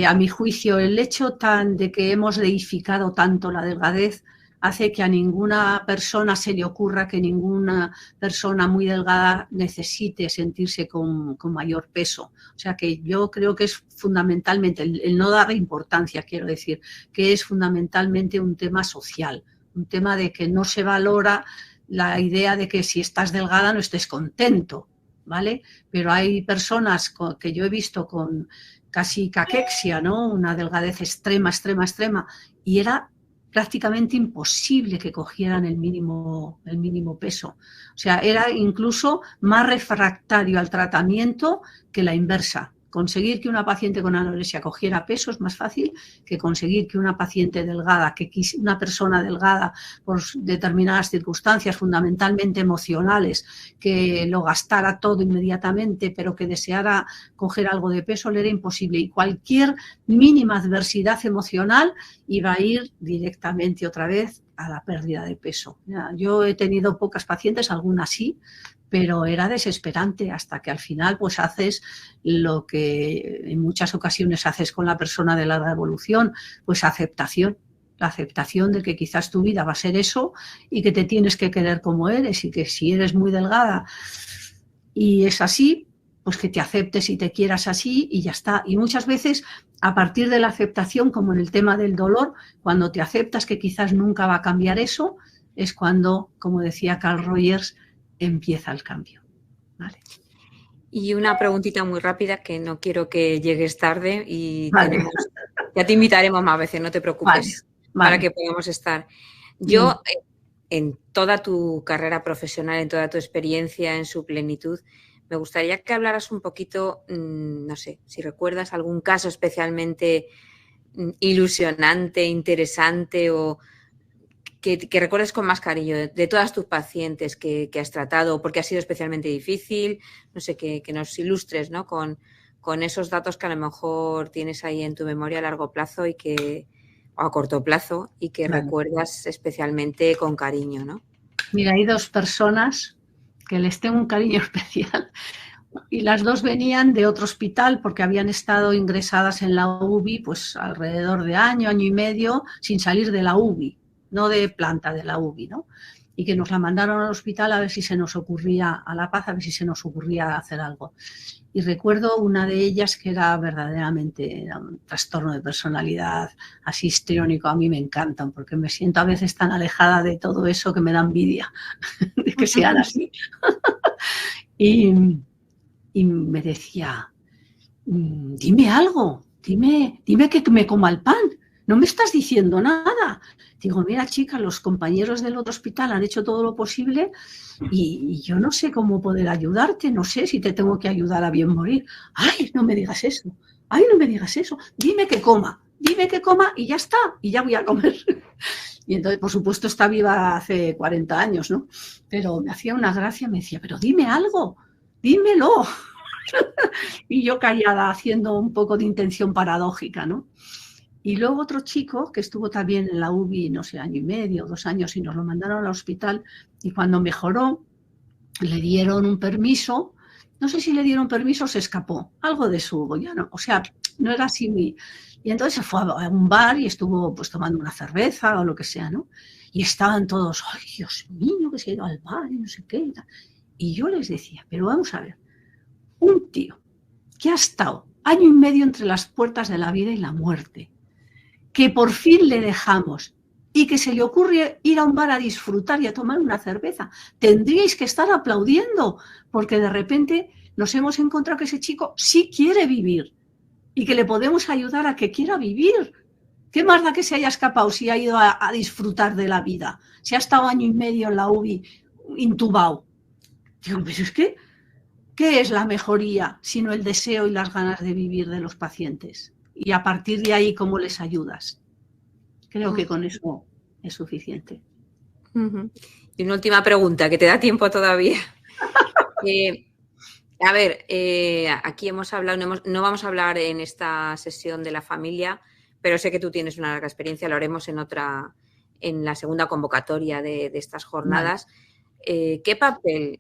A mi juicio, el hecho de que hemos deificado tanto la delgadez hace que a ninguna persona se le ocurra que ninguna persona muy delgada necesite sentirse con mayor peso. O sea que yo creo que es fundamentalmente, el no darle importancia, quiero decir, que es fundamentalmente un tema social, un tema de que no se valora la idea de que si estás delgada no estés contento, ¿vale? Pero hay personas que yo he visto con casi caquexia, ¿no? Una delgadez extrema, y era prácticamente imposible que cogieran el mínimo peso. O sea, era incluso más refractario al tratamiento que la inversa. Conseguir que una paciente con anorexia cogiera peso es más fácil que conseguir que una paciente delgada, que una persona delgada por determinadas circunstancias fundamentalmente emocionales, que lo gastara todo inmediatamente, pero que deseara coger algo de peso, le era imposible. Y cualquier mínima adversidad emocional iba a ir directamente otra vez a la pérdida de peso. Yo he tenido pocas pacientes, algunas sí, pero era desesperante hasta que al final pues haces lo que en muchas ocasiones haces con la persona de larga evolución, pues aceptación. La aceptación de que quizás tu vida va a ser eso y que te tienes que querer como eres y que si eres muy delgada y es así, pues que te aceptes y te quieras así y ya está. Y muchas veces a partir de la aceptación, como en el tema del dolor, cuando te aceptas que quizás nunca va a cambiar eso, es cuando, como decía Carl Rogers, empieza el cambio. ¿Vale? Y una preguntita muy rápida, que no quiero que llegues tarde y Vale. ya te invitaremos más veces, no te preocupes, vale. para que podamos estar. Yo, en toda tu carrera profesional, en toda tu experiencia en su plenitud, me gustaría que hablaras un poquito, no sé, si recuerdas algún caso especialmente ilusionante, interesante o que recuerdes con más cariño de todas tus pacientes que has tratado, porque ha sido especialmente difícil, no sé, que nos ilustres, ¿no? con esos datos que a lo mejor tienes ahí en tu memoria a largo plazo o a corto plazo y que recuerdas especialmente con cariño, ¿no? Mira, hay dos personas que les tengo un cariño especial y las dos venían de otro hospital porque habían estado ingresadas en la UBI pues alrededor de año y medio sin salir de la UBI. No de planta, de la UBI, ¿no? Y que nos la mandaron al hospital a ver si se nos ocurría, a La Paz, a ver si se nos ocurría hacer algo. Y recuerdo una de ellas que era verdaderamente un trastorno de personalidad así histriónico. A mí me encantan porque me siento a veces tan alejada de todo eso que me da envidia de que sean así. y me decía, dime algo, dime que me coma el pan. No me estás diciendo nada. Digo, mira, chica, los compañeros del otro hospital han hecho todo lo posible y yo no sé cómo poder ayudarte, no sé si te tengo que ayudar a bien morir. Ay, no me digas eso, ay, no me digas eso. Dime que coma y ya está, y ya voy a comer. Y entonces, por supuesto, está viva hace 40 años, ¿no? Pero me hacía una gracia, me decía, pero dime algo, dímelo. Y yo callada, haciendo un poco de intención paradójica, ¿no? Y luego otro chico que estuvo también en la UBI, no sé, año y medio, 2 años, y nos lo mandaron al hospital. Y cuando mejoró, le dieron un permiso. No sé si le dieron permiso o se escapó. Algo de su Goyano. O sea, no era así muy... Y entonces se fue a un bar y estuvo pues tomando una cerveza o lo que sea, ¿no? Y estaban todos, ay, Dios mío, que se ha ido al bar y no sé qué. Y yo les decía, pero vamos a ver, un tío que ha estado año y medio entre las puertas de la vida y la muerte, que por fin le dejamos y que se le ocurre ir a un bar a disfrutar y a tomar una cerveza, tendríais que estar aplaudiendo, porque de repente nos hemos encontrado que ese chico sí quiere vivir y que le podemos ayudar a que quiera vivir. ¿Qué más da que se haya escapado si ha ido a disfrutar de la vida? Si ha estado año y medio en la UBI intubado. Digo, pero es que, ¿qué es la mejoría sino el deseo y las ganas de vivir de los pacientes? Y a partir de ahí, ¿cómo les ayudas? Creo que con eso es suficiente. Y una última pregunta, que te da tiempo todavía. A ver, aquí hemos hablado, no vamos a hablar en esta sesión de la familia, pero sé que tú tienes una larga experiencia, lo haremos en la segunda convocatoria de estas jornadas. Vale. ¿Qué papel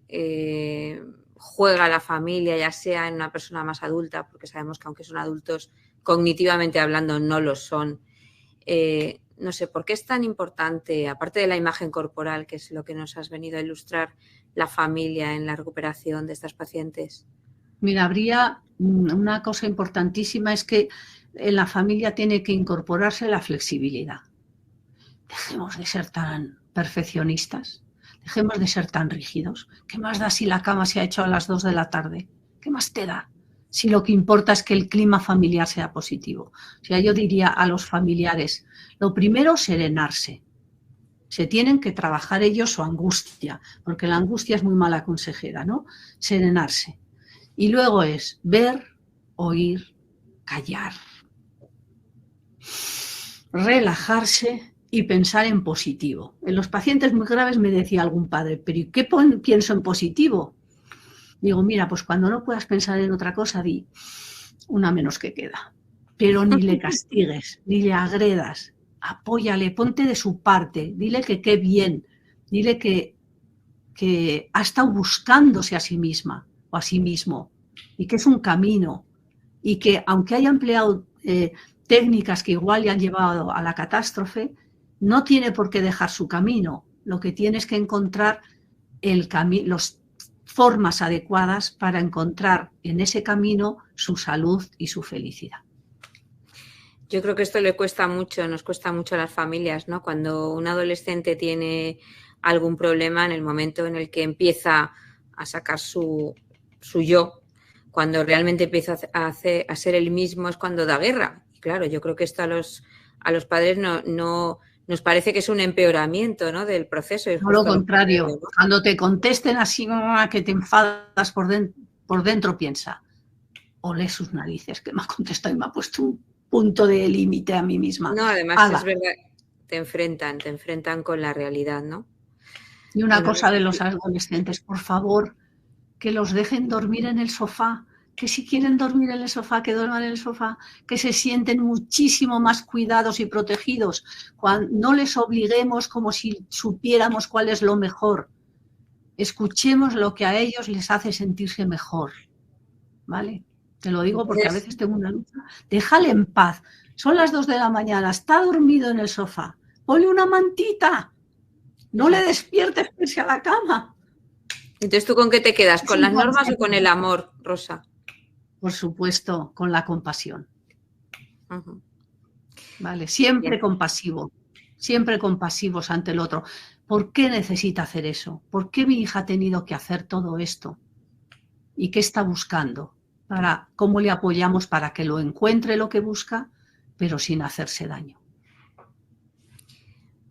juega la familia, ya sea en una persona más adulta, porque sabemos que aunque son adultos, cognitivamente hablando no lo son? No sé, ¿por qué es tan importante, aparte de la imagen corporal, que es lo que nos has venido a ilustrar, la familia en la recuperación de estas pacientes? Mira, habría una cosa importantísima, es que en la familia tiene que incorporarse la flexibilidad. Dejemos de ser tan perfeccionistas, dejemos de ser tan rígidos. ¿Qué más da si la cama se ha hecho a las 2 de la tarde? ¿Qué más te da? Si lo que importa es que el clima familiar sea positivo. O sea, yo diría a los familiares, lo primero, serenarse. Se tienen que trabajar ellos su angustia, porque la angustia es muy mala consejera, ¿no? Serenarse. Y luego es ver, oír, callar. Relajarse y pensar en positivo. En los pacientes muy graves me decía algún padre, ¿pero y qué pienso en positivo? Digo, mira, pues cuando no puedas pensar en otra cosa, di una menos que queda. Pero ni le castigues, ni le agredas. Apóyale, ponte de su parte, dile que qué bien, dile que ha estado buscándose a sí misma o a sí mismo y que es un camino y que aunque haya empleado técnicas que igual le han llevado a la catástrofe, no tiene por qué dejar su camino. Lo que tiene es que encontrar las formas adecuadas para encontrar en ese camino su salud y su felicidad. Yo creo que esto nos cuesta mucho a las familias, ¿no? Cuando un adolescente tiene algún problema, en el momento en el que empieza a sacar su yo, cuando realmente empieza a ser el mismo, es cuando da guerra. Y claro, yo creo que esto a los padres no nos parece que es un empeoramiento, ¿no?, del proceso. No, lo contrario, ¿no? Cuando te contesten así, que te enfadas por dentro, piensa, olé sus narices, que me ha contestado y me ha puesto un punto de límite a mí misma. No, además es verdad, te enfrentan con la realidad, ¿no? Y una cosa de los adolescentes, por favor, que los dejen dormir en el sofá, que si quieren dormir en el sofá, que duerman en el sofá, que se sienten muchísimo más cuidados y protegidos. No les obliguemos como si supiéramos cuál es lo mejor. Escuchemos lo que a ellos les hace sentirse mejor, ¿vale? Te lo digo porque a veces tengo una lucha. Déjale en paz. Son las 2 de la mañana, está dormido en el sofá. Ponle una mantita. No le despiertes pese a la cama. Entonces, ¿tú con qué te quedas? ¿Con las normas o con el amor, Rosa? Por supuesto, con la compasión. Vale, siempre compasivo. Siempre compasivos ante el otro. ¿Por qué necesita hacer eso? ¿Por qué mi hija ha tenido que hacer todo esto? ¿Y qué está buscando? ¿Cómo le apoyamos para que lo encuentre lo que busca, pero sin hacerse daño?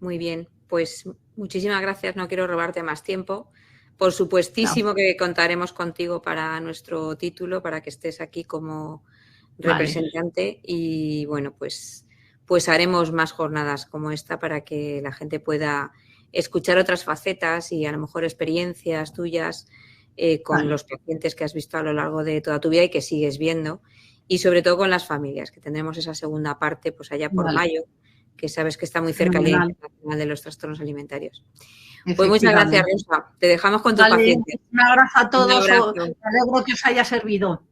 Muy bien, pues muchísimas gracias. No quiero robarte más tiempo. Por supuestísimo que contaremos contigo para nuestro título, para que estés aquí como representante. Vale. Y bueno, pues haremos más jornadas como esta para que la gente pueda escuchar otras facetas y a lo mejor experiencias tuyas con los pacientes que has visto a lo largo de toda tu vida y que sigues viendo. Y sobre todo con las familias, que tendremos esa segunda parte pues allá por mayo, que sabes que está muy cerca el Día Internacional de los Trastornos Alimentarios. Pues muchas gracias, Rosa. Te dejamos con tu paciente. Un abrazo a todos. Me alegro que os haya servido.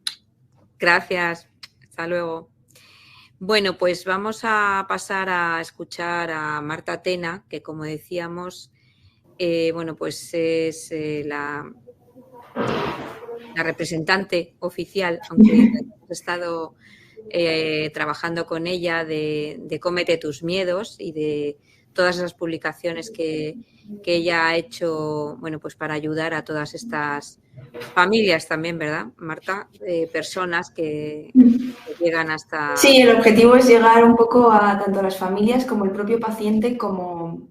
Gracias. Hasta luego. Bueno, pues vamos a pasar a escuchar a Marta Tena, que como decíamos, pues es la representante oficial, aunque hemos estado trabajando con ella de Cómete tus miedos y de todas esas publicaciones que ella ha hecho, pues para ayudar a todas estas familias también, ¿verdad, Marta? Personas que llegan hasta... Sí, el objetivo es llegar un poco a tanto las familias como el propio paciente, como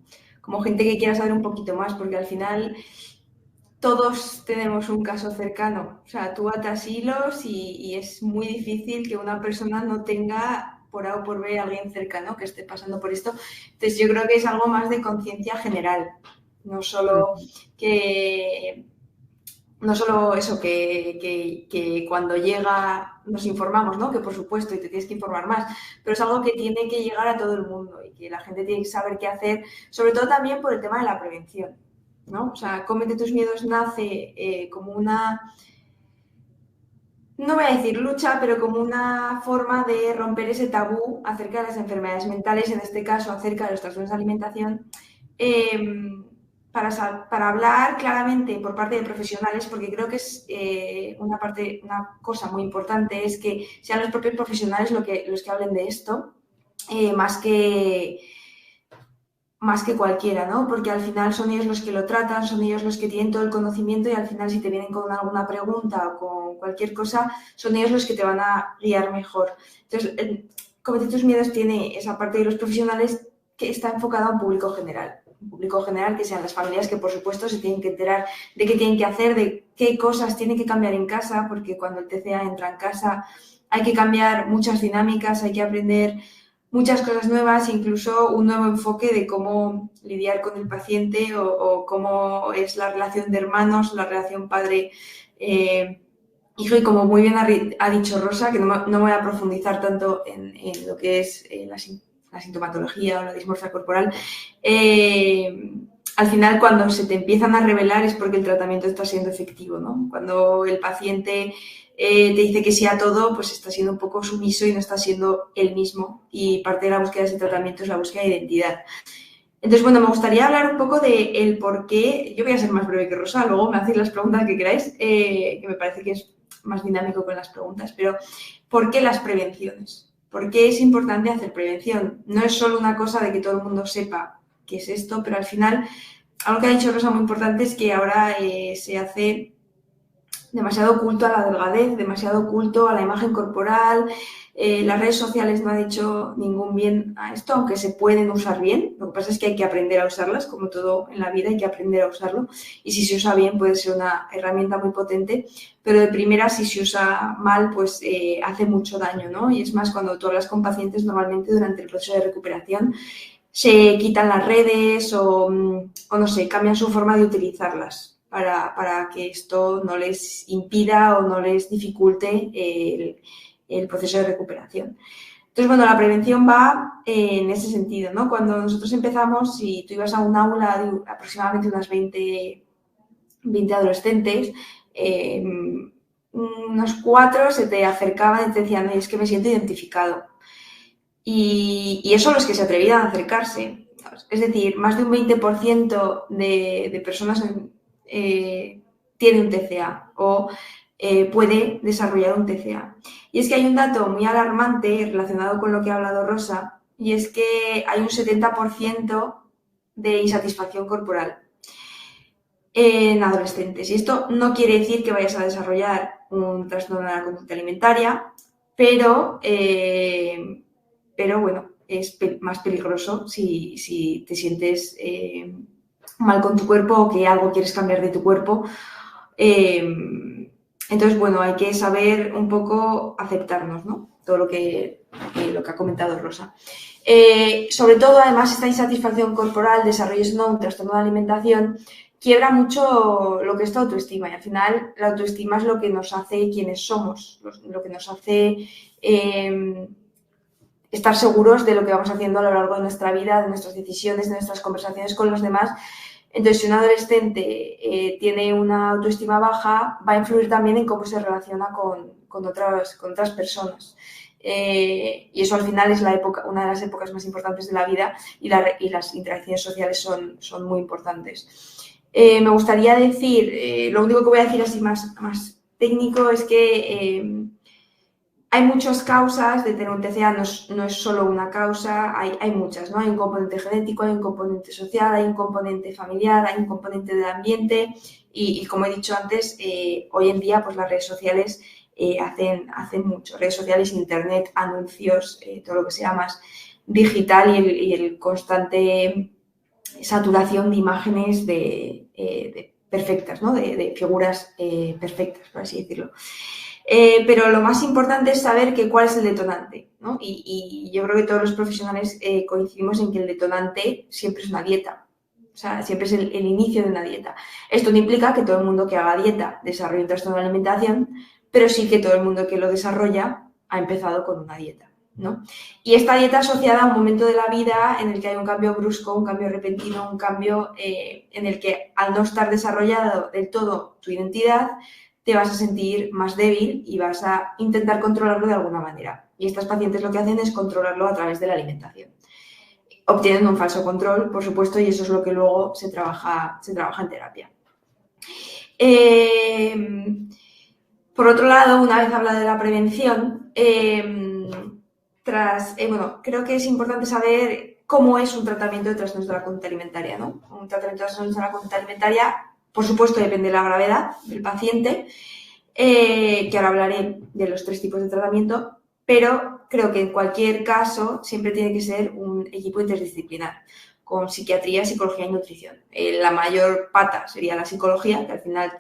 gente que quiera saber un poquito más, porque al final todos tenemos un caso cercano. O sea, tú atas hilos y es muy difícil que una persona no tenga por A o por B alguien cercano que esté pasando por esto. Entonces, yo creo que es algo más de conciencia general, no solo eso, que cuando llega nos informamos, ¿no? Que por supuesto, y te tienes que informar más, pero es algo que tiene que llegar a todo el mundo y que la gente tiene que saber qué hacer, sobre todo también por el tema de la prevención, ¿no? O sea, Cómete tus miedos nace como una, no voy a decir lucha, pero como una forma de romper ese tabú acerca de las enfermedades mentales, en este caso acerca de los trastornos de alimentación, para hablar claramente por parte de profesionales, porque creo que es una cosa muy importante, es que sean los propios profesionales los que hablen de esto, más que cualquiera, ¿no? Porque al final son ellos los que lo tratan, son ellos los que tienen todo el conocimiento y al final si te vienen con alguna pregunta o con cualquier cosa, son ellos los que te van a guiar mejor. Entonces, Cómete tus miedos tiene esa parte de los profesionales que está enfocada a un público general. Un público general que sean las familias que, por supuesto, se tienen que enterar de qué tienen que hacer, de qué cosas tienen que cambiar en casa, porque cuando el TCA entra en casa hay que cambiar muchas dinámicas, hay que aprender muchas cosas nuevas, incluso un nuevo enfoque de cómo lidiar con el paciente o cómo es la relación de hermanos, la relación padre-hijo y como muy bien ha dicho Rosa, que no voy a profundizar tanto en lo que es la sintomatología o la dismorfia corporal, al final cuando se te empiezan a revelar es porque el tratamiento está siendo efectivo, ¿no? Cuando el paciente te dice que sí a todo, pues está siendo un poco sumiso y no está siendo él mismo. Y parte de la búsqueda de ese tratamiento es la búsqueda de identidad. Entonces, bueno, me gustaría hablar un poco del por qué. Yo voy a ser más breve que Rosa, luego me hacéis las preguntas que queráis, que me parece que es más dinámico con las preguntas, pero ¿por qué las prevenciones? ¿Por qué es importante hacer prevención? No es solo una cosa de que todo el mundo sepa qué es esto, pero al final, algo que ha dicho Rosa muy importante es que ahora se hace demasiado culto a la delgadez, demasiado culto a la imagen corporal. Las redes sociales no han hecho ningún bien a esto, aunque se pueden usar bien. Lo que pasa es que hay que aprender a usarlas, como todo en la vida, hay que aprender a usarlo. Y si se usa bien puede ser una herramienta muy potente, pero de primera, si se usa mal, pues hace mucho daño, ¿no? Y es más, cuando tú hablas con pacientes, normalmente durante el proceso de recuperación, se quitan las redes o no sé, cambian su forma de utilizarlas. Para que esto no les impida o no les dificulte el proceso de recuperación. Entonces, bueno, la prevención va en ese sentido, ¿no? Cuando nosotros empezamos, si tú ibas a un aula de aproximadamente unas 20 adolescentes, unos 4 se te acercaban y te decían, es que me siento identificado. Y eso los que se atrevían a acercarse. Es decir, más de un 20% de personas tiene un TCA o puede desarrollar un TCA. Y es que hay un dato muy alarmante relacionado con lo que ha hablado Rosa, y es que hay un 70% de insatisfacción corporal en adolescentes. Y esto no quiere decir que vayas a desarrollar un trastorno de la conducta alimentaria, pero bueno, es más peligroso si te sientes mal con tu cuerpo o que algo quieres cambiar de tu cuerpo. Entonces, bueno, hay que saber un poco aceptarnos, ¿no? Todo lo que ha comentado Rosa. Sobre todo, además, esta insatisfacción corporal, desarrollos no un trastorno de alimentación, quiebra mucho lo que es tu autoestima. Y al final, la autoestima es lo que nos hace quienes somos, lo que nos hace estar seguros de lo que vamos haciendo a lo largo de nuestra vida, de nuestras decisiones, de nuestras conversaciones con los demás. Entonces, si un adolescente tiene una autoestima baja, va a influir también en cómo se relaciona con otras personas. Y eso al final es una de las épocas más importantes de la vida y las interacciones sociales son muy importantes. Me gustaría decir, lo único que voy a decir así más técnico es que hay muchas causas de tener un TCA, no es solo una causa, hay muchas, ¿no? Hay un componente genético, hay un componente social, hay un componente familiar, hay un componente del ambiente y como he dicho antes, hoy en día pues las redes sociales hacen mucho. Redes sociales, internet, anuncios, todo lo que sea más digital y el constante saturación de imágenes de perfectas, ¿no? De figuras perfectas, por así decirlo. Pero lo más importante es saber cuál es el detonante, ¿no? Y yo creo que todos los profesionales coincidimos en que el detonante siempre es una dieta. O sea, siempre es el inicio de una dieta. Esto no implica que todo el mundo que haga dieta desarrolle un trastorno de la alimentación, pero sí que todo el mundo que lo desarrolla ha empezado con una dieta, ¿no? Y esta dieta asociada a un momento de la vida en el que hay un cambio brusco, un cambio repentino, un cambio en el que al no estar desarrollado del todo tu identidad, te vas a sentir más débil y vas a intentar controlarlo de alguna manera. Y estas pacientes lo que hacen es controlarlo a través de la alimentación. Obtienen un falso control, por supuesto, y eso es lo que luego se trabaja en terapia. Por otro lado, una vez hablado de la prevención, creo que es importante saber cómo es un tratamiento de trastornos de la conducta alimentaria, ¿no? Un tratamiento de trastornos de la conducta alimentaria, por supuesto, depende de la gravedad del paciente, que ahora hablaré de los 3 tipos de tratamiento, pero creo que en cualquier caso siempre tiene que ser un equipo interdisciplinar, con psiquiatría, psicología y nutrición. La mayor pata sería la psicología, que al final,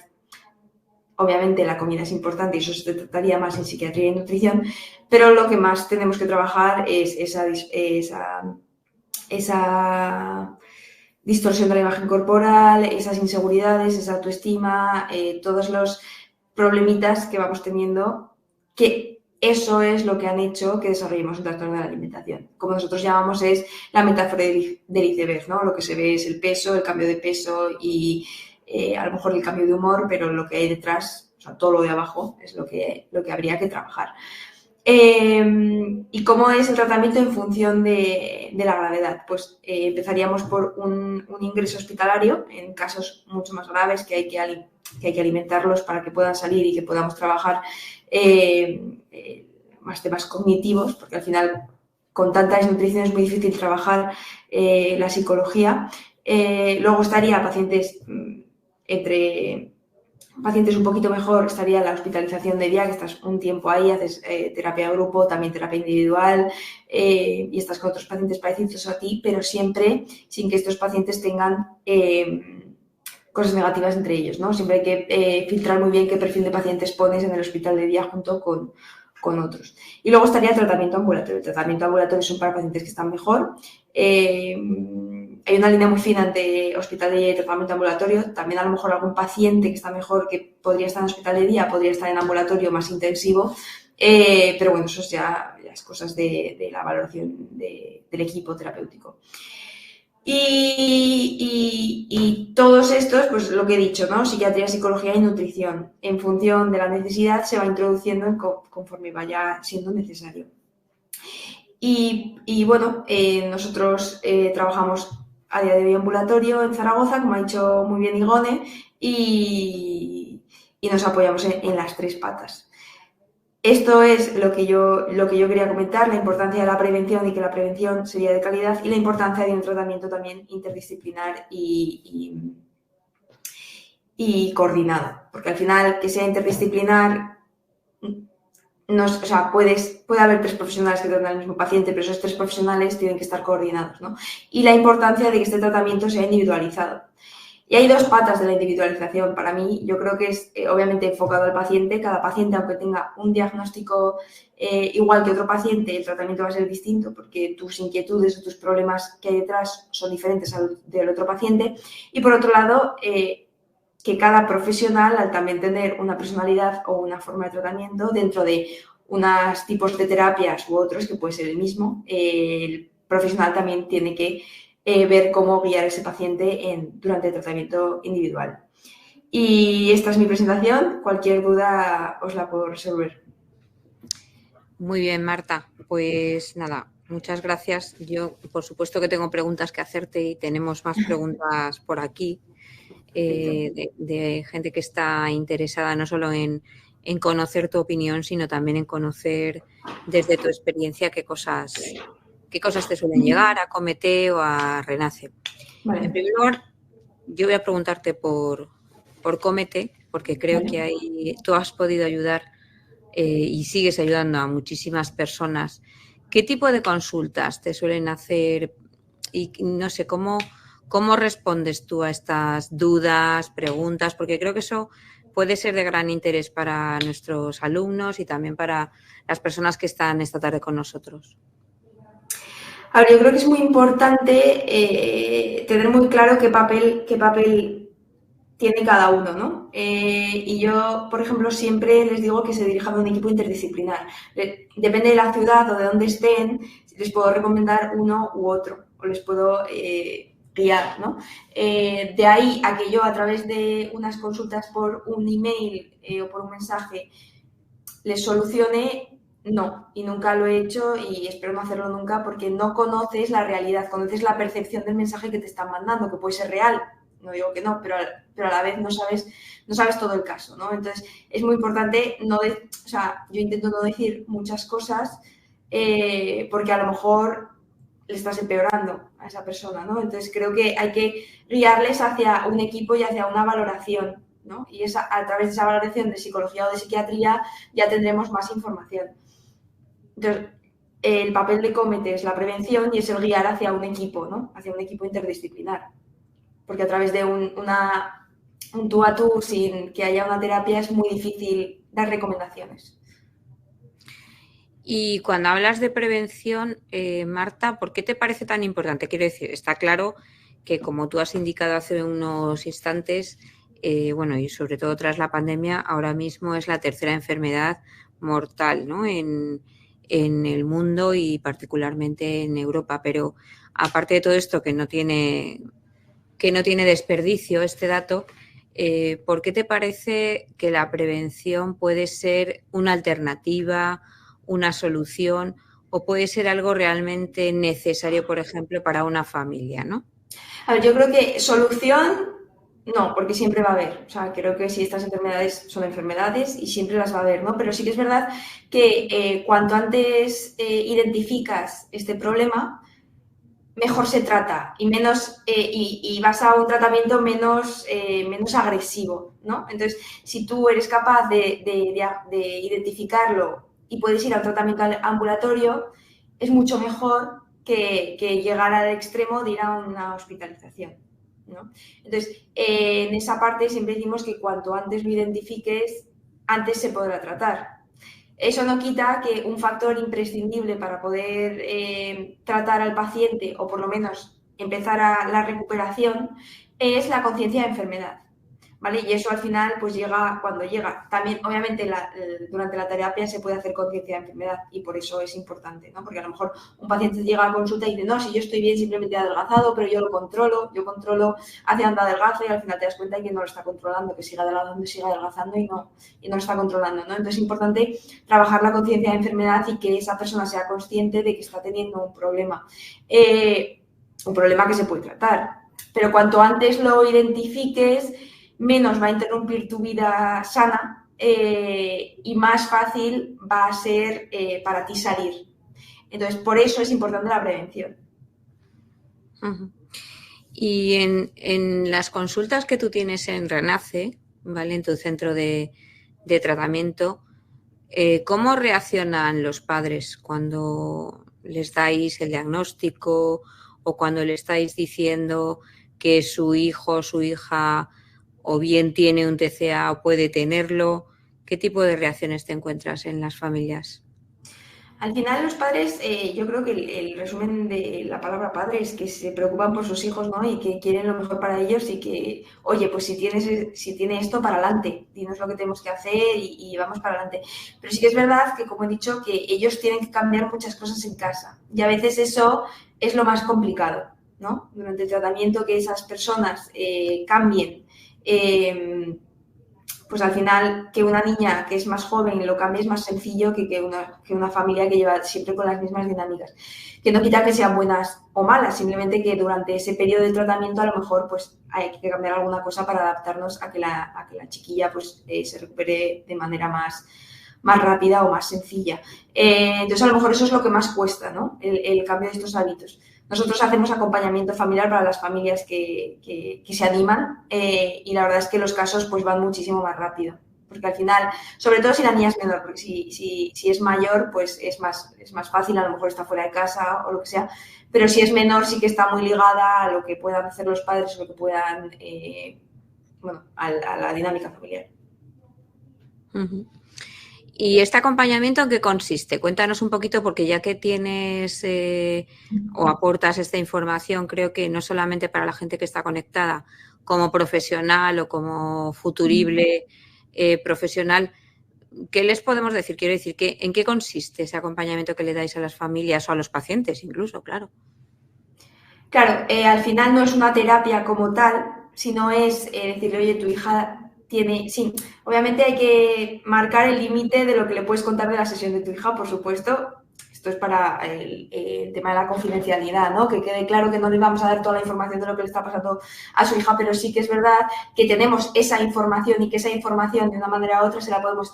obviamente, la comida es importante y eso se trataría más en psiquiatría y nutrición, pero lo que más tenemos que trabajar es esa distorsión de la imagen corporal, esas inseguridades, esa autoestima, todos los problemitas que vamos teniendo, que eso es lo que han hecho que desarrollemos un trastorno de la alimentación. Como nosotros llamamos es la metáfora del iceberg, ¿no? Lo que se ve es el peso, el cambio de peso y a lo mejor el cambio de humor, pero lo que hay detrás, o sea, todo lo de abajo es lo que habría que trabajar. ¿Y cómo es el tratamiento en función de la gravedad? Pues empezaríamos por un ingreso hospitalario en casos mucho más graves que hay que alimentarlos para que puedan salir y que podamos trabajar más temas cognitivos, porque al final con tanta desnutrición es muy difícil trabajar la psicología. Luego estaría pacientes un poquito mejor, estaría la hospitalización de día, que estás un tiempo ahí, haces terapia de grupo, también terapia individual y estás con otros pacientes parecidos a ti, pero siempre sin que estos pacientes tengan cosas negativas entre ellos, ¿no? Siempre hay que filtrar muy bien qué perfil de pacientes pones en el hospital de día junto con otros. Y luego estaría el tratamiento ambulatorio. El tratamiento ambulatorio son para pacientes que están mejor. Hay una línea muy fina entre hospital de día y tratamiento ambulatorio. También a lo mejor algún paciente que está mejor, que podría estar en hospital de día, podría estar en ambulatorio más intensivo. Pero bueno, eso ya es cosas de la valoración del equipo terapéutico. Y todos estos, pues lo que he dicho, ¿no? Psiquiatría, psicología y nutrición. En función de la necesidad se va introduciendo conforme vaya siendo necesario. Y bueno, nosotros trabajamos a día de hoy ambulatorio en Zaragoza, como ha dicho muy bien Igone, y nos apoyamos en las 3 patas. Esto es lo que yo quería comentar, la importancia de la prevención y que la prevención sería de calidad y la importancia de un tratamiento también interdisciplinar y coordinado. Porque al final, que sea interdisciplinar, puede haber 3 profesionales que tratan al mismo paciente, pero esos 3 profesionales tienen que estar coordinados, ¿no? Y la importancia de que este tratamiento sea individualizado. Y hay 2 patas de la individualización. Para mí, yo creo que es obviamente enfocado al paciente. Cada paciente, aunque tenga un diagnóstico igual que otro paciente, el tratamiento va a ser distinto porque tus inquietudes o tus problemas que hay detrás son diferentes al del otro paciente. Y por otro lado, que cada profesional, al también tener una personalidad o una forma de tratamiento dentro de unos tipos de terapias u otros, que puede ser el mismo, el profesional también tiene que ver cómo guiar a ese paciente durante el tratamiento individual. Y esta es mi presentación. Cualquier duda os la puedo resolver. Muy bien, Marta. Pues nada, muchas gracias. Yo, por supuesto que tengo preguntas que hacerte y tenemos más preguntas por aquí de gente que está interesada no solo en conocer tu opinión, sino también en conocer desde tu experiencia qué cosas te suelen llegar a Comete o a Renace. Vale. En primer lugar, yo voy a preguntarte por Comete, porque creo que tú has podido ayudar y sigues ayudando a muchísimas personas. ¿Qué tipo de consultas te suelen hacer? Y no sé, ¿cómo ¿Cómo respondes tú a estas dudas, preguntas? Porque creo que eso puede ser de gran interés para nuestros alumnos y también para las personas que están esta tarde con nosotros. A ver, yo creo que es muy importante tener muy claro qué papel tiene cada uno, ¿no? Y yo, por ejemplo, siempre les digo que se dirijan a un equipo interdisciplinar. Depende de la ciudad o de dónde estén, les puedo recomendar uno u otro, o les puedo guiar, ¿no? De ahí a que yo, a través de unas consultas por un email o por un mensaje, les solucione, no, y nunca lo he hecho y espero no hacerlo nunca porque no conoces la realidad, conoces la percepción del mensaje que te están mandando, que puede ser real, no digo que no, pero a la vez no sabes todo el caso, ¿no? Entonces, es muy importante yo intento no decir muchas cosas porque a lo mejor le estás empeorando a esa persona, ¿no? Entonces, creo que hay que guiarles hacia un equipo y hacia una valoración, ¿no? Y a través de esa valoración de psicología o de psiquiatría ya tendremos más información. Entonces, el papel de Comete es la prevención y es el guiar hacia un equipo, ¿no? Hacia un equipo interdisciplinar. Porque a través de un tú a tú, sin que haya una terapia, es muy difícil dar recomendaciones. Y cuando hablas de prevención, Marta, ¿por qué te parece tan importante? Quiero decir, está claro que, como tú has indicado hace unos instantes, y sobre todo tras la pandemia, ahora mismo es la tercera enfermedad mortal, ¿no? en el mundo y particularmente en Europa. Pero aparte de todo esto, que no tiene desperdicio este dato, ¿por qué te parece que la prevención puede ser una alternativa, una solución o puede ser algo realmente necesario, por ejemplo, para una familia, ¿no? A ver, yo creo que solución no, porque siempre va a haber. O sea, creo que si estas enfermedades son enfermedades y siempre las va a haber, ¿no? Pero sí que es verdad que cuanto antes identificas este problema, mejor se trata y menos y vas a un tratamiento menos agresivo, ¿no? Entonces, si tú eres capaz de identificarlo y puedes ir a un tratamiento ambulatorio, es mucho mejor que llegar al extremo de ir a una hospitalización, ¿no? Entonces, en esa parte siempre decimos que cuanto antes lo identifiques, antes se podrá tratar. Eso no quita que un factor imprescindible para poder tratar al paciente o por lo menos empezar la recuperación es la conciencia de enfermedad, ¿vale? Y eso al final pues llega cuando llega. También obviamente durante la terapia se puede hacer conciencia de enfermedad y por eso es importante, ¿no? Porque a lo mejor un paciente llega a consulta y dice, no, si yo estoy bien, simplemente he adelgazado, pero yo controlo hacia dónde adelgazo y al final te das cuenta de que no lo está controlando, que sigue adelgazando y no lo está controlando, ¿no? Entonces es importante trabajar la conciencia de enfermedad y que esa persona sea consciente de que está teniendo un problema que se puede tratar. Pero cuanto antes lo identifiques, menos va a interrumpir tu vida sana y más fácil va a ser para ti salir. Entonces, por eso es importante la prevención. Uh-huh. Y en las consultas que tú tienes en Renace, ¿vale? En tu centro de tratamiento, ¿cómo reaccionan los padres cuando les dais el diagnóstico o cuando le estáis diciendo que su hijo o su hija o bien tiene un TCA o puede tenerlo? ¿Qué tipo de reacciones te encuentras en las familias? Al final los padres, yo creo que el resumen de la palabra padre es que se preocupan por sus hijos, ¿no? Y que quieren lo mejor para ellos y que, oye, pues si tiene esto, para adelante, dinos lo que tenemos que hacer y vamos para adelante. Pero sí que es verdad que, como he dicho, que ellos tienen que cambiar muchas cosas en casa y a veces eso es lo más complicado, ¿no? Durante el tratamiento que esas personas cambien. Pues al final que una niña que es más joven lo cambie es más sencillo que una familia que lleva siempre con las mismas dinámicas. Que no quita que sean buenas o malas, simplemente que durante ese periodo de tratamiento a lo mejor pues hay que cambiar alguna cosa para adaptarnos a que la chiquilla pues se recupere de manera más rápida o más sencilla. Entonces a lo mejor eso es lo que más cuesta, ¿no? El cambio de estos hábitos. Nosotros hacemos acompañamiento familiar para las familias que se animan y la verdad es que los casos pues van muchísimo más rápido Porque al final, sobre todo si la niña es menor, porque si es mayor, pues es más fácil, a lo mejor está fuera de casa o lo que sea, pero si es menor sí que está muy ligada a lo que puedan hacer los padres o lo que puedan, a la dinámica familiar. Uh-huh. ¿Y este acompañamiento en qué consiste? Cuéntanos un poquito, porque ya que tienes o aportas esta información, creo que no solamente para la gente que está conectada, como profesional o como futurible profesional, ¿qué les podemos decir? Quiero decir, ¿en qué consiste ese acompañamiento que le dais a las familias o a los pacientes incluso, claro? Claro, al final no es una terapia como tal, sino es decirle, oye, tu hija tiene... Sí, obviamente hay que marcar el límite de lo que le puedes contar de la sesión de tu hija, por supuesto. Esto es para el tema de la confidencialidad, ¿no? Que quede claro que no le vamos a dar toda la información de lo que le está pasando a su hija, pero sí que es verdad que tenemos esa información y que esa información de una manera u otra se la podemos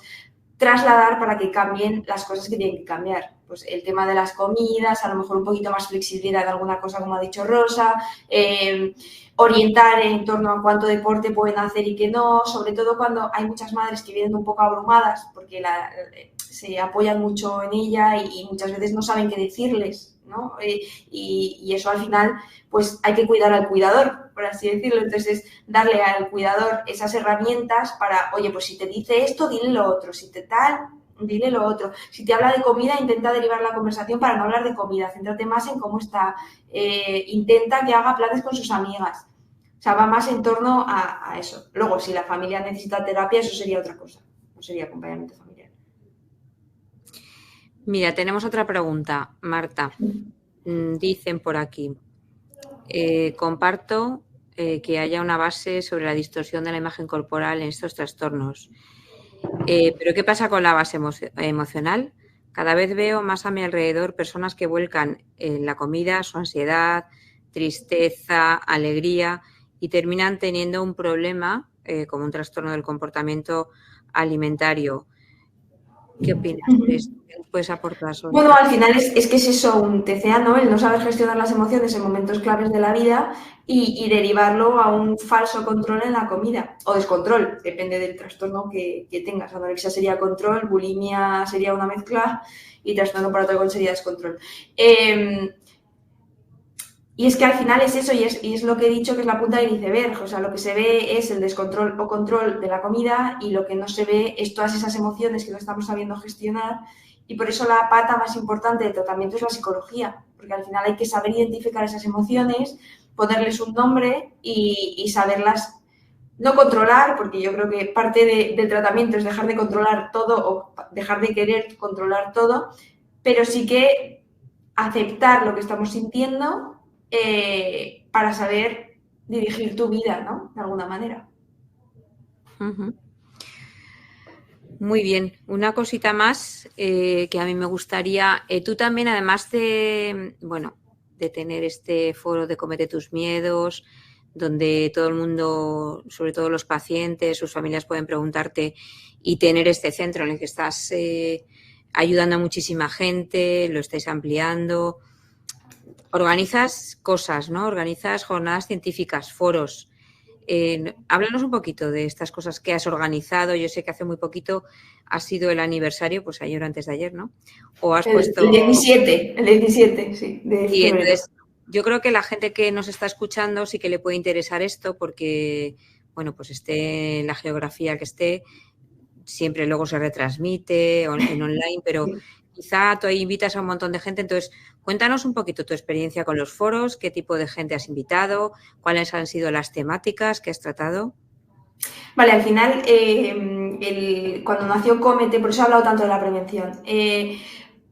trasladar para que cambien las cosas que tienen que cambiar. Pues el tema de las comidas, a lo mejor un poquito más flexibilidad de alguna cosa, como ha dicho Rosa, orientar en torno a cuánto deporte pueden hacer y qué no, sobre todo cuando hay muchas madres que vienen un poco abrumadas porque se apoyan mucho en ella y muchas veces no saben qué decirles, ¿no? Y eso al final, pues hay que cuidar al cuidador, por así decirlo. Entonces, darle al cuidador esas herramientas para, oye, pues si te dice esto, dile lo otro, si te tal, dile lo otro. Si te habla de comida, intenta derivar la conversación para no hablar de comida, céntrate más en cómo está, intenta que haga planes con sus amigas. O sea, va más en torno a eso. Luego, si la familia necesita terapia, eso sería otra cosa, no sería acompañamiento familiar. Mira, tenemos otra pregunta, Marta. Dicen por aquí, comparto que haya una base sobre la distorsión de la imagen corporal en estos trastornos. Pero ¿qué pasa con la base emocional? Cada vez veo más a mi alrededor personas que vuelcan en la comida su ansiedad, tristeza, alegría y terminan teniendo un problema como un trastorno del comportamiento alimentario. ¿Qué opinas de esto? ¿Qué puedes aportar sobre Bueno, al final es que es eso, un TCA, ¿no? El no saber gestionar las emociones en momentos claves de la vida y derivarlo a un falso control en la comida. O descontrol, depende del trastorno que tengas. Anorexia sería control, bulimia sería una mezcla y trastorno por alcohol sería descontrol. Y es que al final es eso, y es lo que he dicho, que es la punta del iceberg. O sea, lo que se ve es el descontrol o control de la comida y lo que no se ve es todas esas emociones que no estamos sabiendo gestionar. Y por eso la pata más importante del tratamiento es la psicología, porque al final hay que saber identificar esas emociones, ponerles un nombre y saberlas no controlar, porque yo creo que parte del tratamiento es dejar de controlar todo o dejar de querer controlar todo, pero sí que aceptar lo que estamos sintiendo para saber dirigir tu vida, ¿no? De alguna manera. Uh-huh. Muy bien. Una cosita más que a mí me gustaría. Tú también, además de tener este foro de Cómete tus miedos, donde todo el mundo, sobre todo los pacientes, sus familias pueden preguntarte y tener este centro en el que estás ayudando a muchísima gente, lo estáis ampliando. Organizas cosas, ¿no? Organizas jornadas científicas, foros. Háblanos un poquito de estas cosas que has organizado. Yo sé que hace muy poquito ha sido el aniversario, pues ayer o antes de ayer, ¿no? O has puesto... El 17, sí. Y entonces, yo creo que la gente que nos está escuchando sí que le puede interesar esto porque, bueno, pues esté en la geografía que esté, siempre luego se retransmite en online, pero quizá tú ahí invitas a un montón de gente. Entonces, cuéntanos un poquito tu experiencia con los foros, qué tipo de gente has invitado, cuáles han sido las temáticas que has tratado. Vale, al final, cuando nació Cómete, por eso he hablado tanto de la prevención,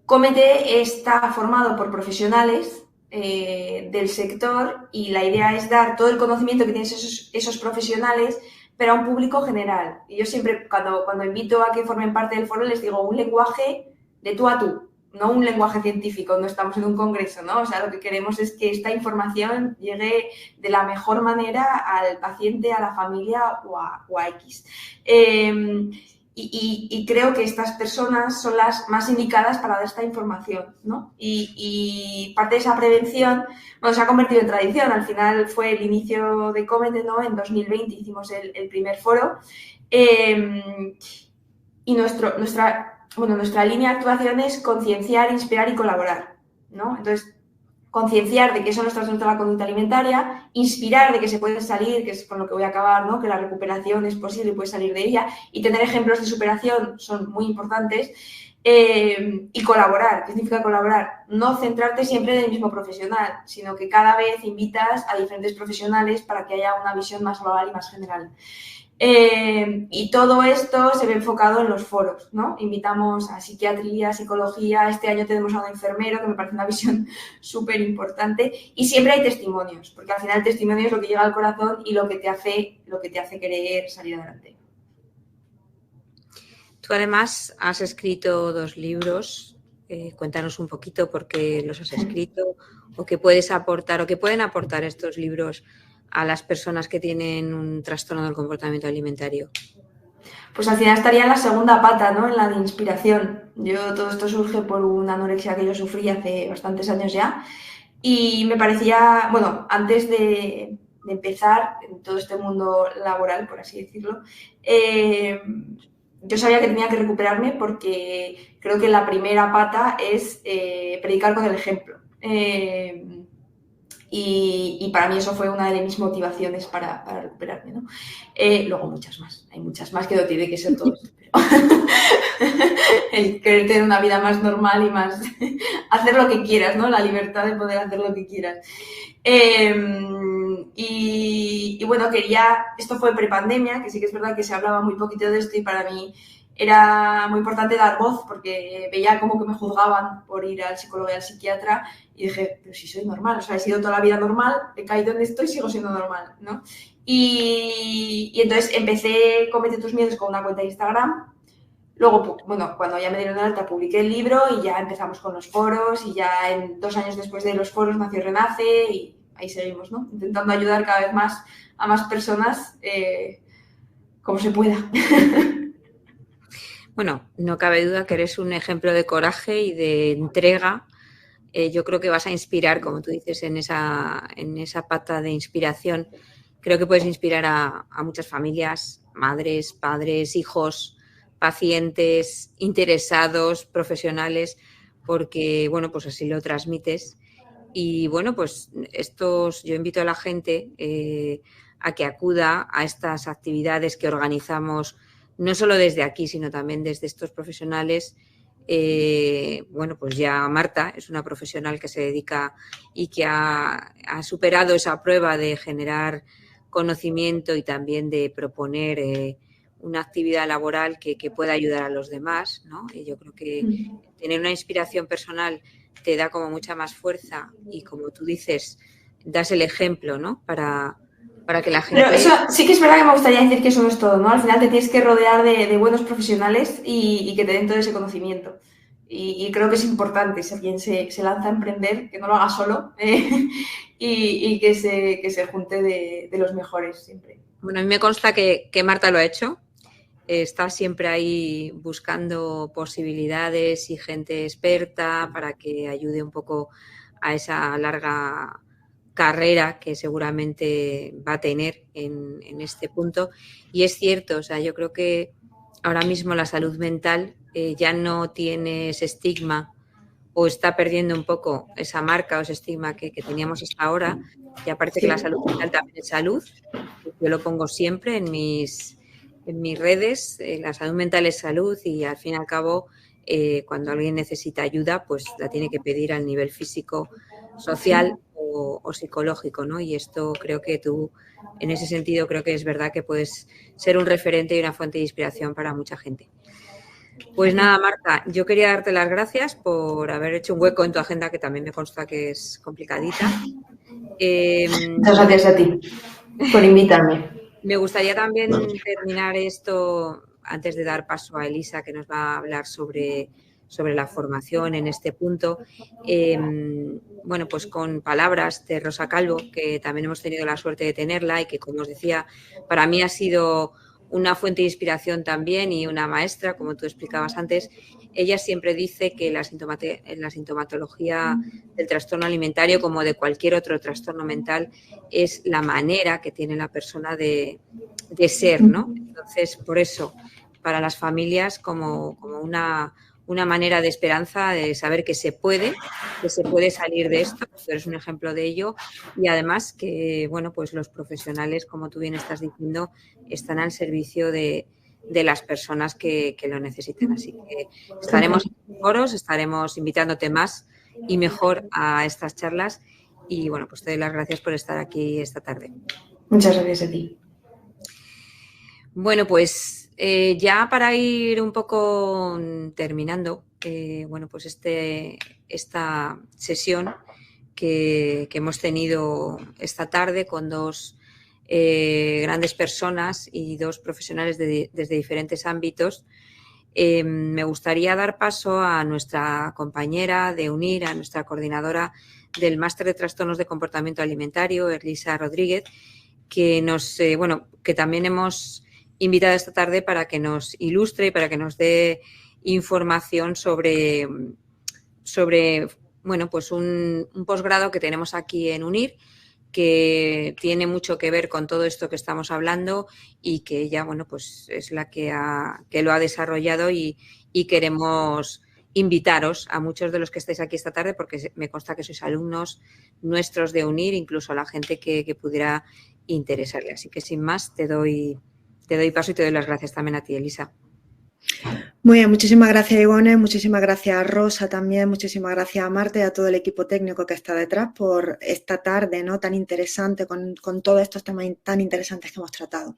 Cómete está formado por profesionales del sector y la idea es dar todo el conocimiento que tienen esos profesionales, pero a un público general. Y yo siempre, cuando invito a que formen parte del foro, les digo un lenguaje de tú a tú, no un lenguaje científico, no estamos en un congreso, ¿no? O sea, lo que queremos es que esta información llegue de la mejor manera al paciente, a la familia o a X. Y creo que estas personas son las más indicadas para dar esta información, ¿no? Y parte de esa prevención, bueno, se ha convertido en tradición. Al final fue el inicio de Cómete, ¿no? En 2020 hicimos el primer foro Y nuestra línea de actuación es concienciar, inspirar y colaborar, ¿no? Entonces, concienciar de que eso no es trastorno de la conducta alimentaria, inspirar de que se puede salir, que es con lo que voy a acabar, ¿no? Que la recuperación es posible y puedes salir de ella, y tener ejemplos de superación son muy importantes. Y colaborar. ¿Qué significa colaborar? No centrarte siempre en el mismo profesional, sino que cada vez invitas a diferentes profesionales para que haya una visión más global y más general. Y todo esto se ve enfocado en los foros, ¿no? Invitamos a psiquiatría, psicología, este año tenemos a un enfermero, que me parece una visión súper importante, y siempre hay testimonios, porque al final el testimonio es lo que llega al corazón y lo que te hace querer salir adelante. Tú además has escrito 2 libros, cuéntanos un poquito por qué los has escrito o qué puedes aportar o qué pueden aportar estos libros a las personas que tienen un trastorno del comportamiento alimentario. Pues al final estaría en la segunda pata, ¿no? En la de inspiración. Todo esto surge por una anorexia que yo sufrí hace bastantes años ya y me parecía, bueno, antes de empezar en todo este mundo laboral, por así decirlo, yo sabía que tenía que recuperarme porque creo que la primera pata es predicar con el ejemplo. Y para mí eso fue una de mis motivaciones para recuperarme, ¿no? Luego muchas más, hay muchas más que no tiene que ser todo esto, pero el querer tener una vida más normal y más hacer lo que quieras, ¿no? La libertad de poder hacer lo que quieras. Y bueno, esto fue prepandemia, que sí que es verdad que se hablaba muy poquito de esto y para mí era muy importante dar voz porque veía como que me juzgaban por ir al psicólogo y al psiquiatra y dije, pero si soy normal, o sea, he sido toda la vida normal, he caído en esto y sigo siendo normal, ¿no? Y entonces empecé Cómete tus miedos con una cuenta de Instagram. Luego, bueno, cuando ya me dieron de alta publiqué el libro y ya empezamos con los foros y ya 2 años después de los foros nació Renace y ahí seguimos, ¿no? Intentando ayudar cada vez más a más personas como se pueda. Bueno, no cabe duda que eres un ejemplo de coraje y de entrega. Yo creo que vas a inspirar, como tú dices, en esa pata de inspiración. Creo que puedes inspirar a muchas familias, madres, padres, hijos, pacientes, interesados, profesionales, porque, bueno, pues así lo transmites. Y, bueno, pues yo invito a la gente a que acuda a estas actividades que organizamos no solo desde aquí, sino también desde estos profesionales. Bueno, pues ya Marta es una profesional que se dedica y que ha superado esa prueba de generar conocimiento y también de proponer una actividad laboral que pueda ayudar a los demás, ¿no? Y yo creo que tener una inspiración personal te da como mucha más fuerza y, como tú dices, das el ejemplo, ¿no? Para que la gente... Pero eso sí que es verdad que me gustaría decir que eso no es todo, ¿no? Al final te tienes que rodear de buenos profesionales y que te den todo ese conocimiento. Y creo que es importante, si alguien se lanza a emprender, que no lo haga solo y que se junte de los mejores siempre. Bueno, a mí me consta que Marta lo ha hecho. Está siempre ahí buscando posibilidades y gente experta para que ayude un poco a esa larga carrera que seguramente va a tener en este punto. Y es cierto, o sea, yo creo que ahora mismo la salud mental ya no tiene ese estigma o está perdiendo un poco esa marca o ese estigma que teníamos hasta ahora. Y aparte que la salud mental también es salud, yo lo pongo siempre en mis redes, la salud mental es salud y al fin y al cabo cuando alguien necesita ayuda pues la tiene que pedir al nivel físico, social o psicológico, ¿no? Y esto creo que tú, en ese sentido, creo que es verdad que puedes ser un referente y una fuente de inspiración para mucha gente. Pues nada, Marta, yo quería darte las gracias por haber hecho un hueco en tu agenda, que también me consta que es complicadita. Muchas gracias a ti por invitarme. Me gustaría también terminar esto antes de dar paso a Elisa, que nos va a hablar sobre la formación en este punto. Bueno, pues con palabras de Rosa Calvo, que también hemos tenido la suerte de tenerla y que, como os decía, para mí ha sido una fuente de inspiración también y una maestra, como tú explicabas antes. Ella siempre dice que la sintomatología del trastorno alimentario, como de cualquier otro trastorno mental, es la manera que tiene la persona de ser, ¿no? Entonces, por eso, para las familias, como una manera de esperanza, de saber que se puede salir de esto, tú eres un ejemplo de ello, y además que, bueno, pues los profesionales, como tú bien estás diciendo, están al servicio de las personas que lo necesiten. Así que estaremos en foros, estaremos invitándote más y mejor a estas charlas, y bueno, pues te doy las gracias por estar aquí esta tarde. Muchas gracias a ti. Bueno, pues ya para ir un poco terminando, bueno, pues esta sesión que hemos tenido esta tarde con dos grandes personas y dos profesionales desde diferentes ámbitos, me gustaría dar paso a nuestra compañera de UNIR, a nuestra coordinadora del Máster de Trastornos de Comportamiento Alimentario, Elisa Rodríguez, que que también hemos invitado esta tarde para que nos ilustre y para que nos dé información sobre bueno, pues un posgrado que tenemos aquí en UNIR, que tiene mucho que ver con todo esto que estamos hablando, y que ella, bueno, pues es la que lo ha desarrollado, y queremos invitaros a muchos de los que estáis aquí esta tarde, porque me consta que sois alumnos nuestros de UNIR, incluso a la gente que pudiera interesarle. Así que sin más, te doy paso y te doy las gracias también a ti, Elisa. Muy bien, muchísimas gracias, Ivone, muchísimas gracias a Rosa también, muchísimas gracias a Marta y a todo el equipo técnico que está detrás por esta tarde, ¿no?, tan interesante, con todos estos temas tan interesantes que hemos tratado.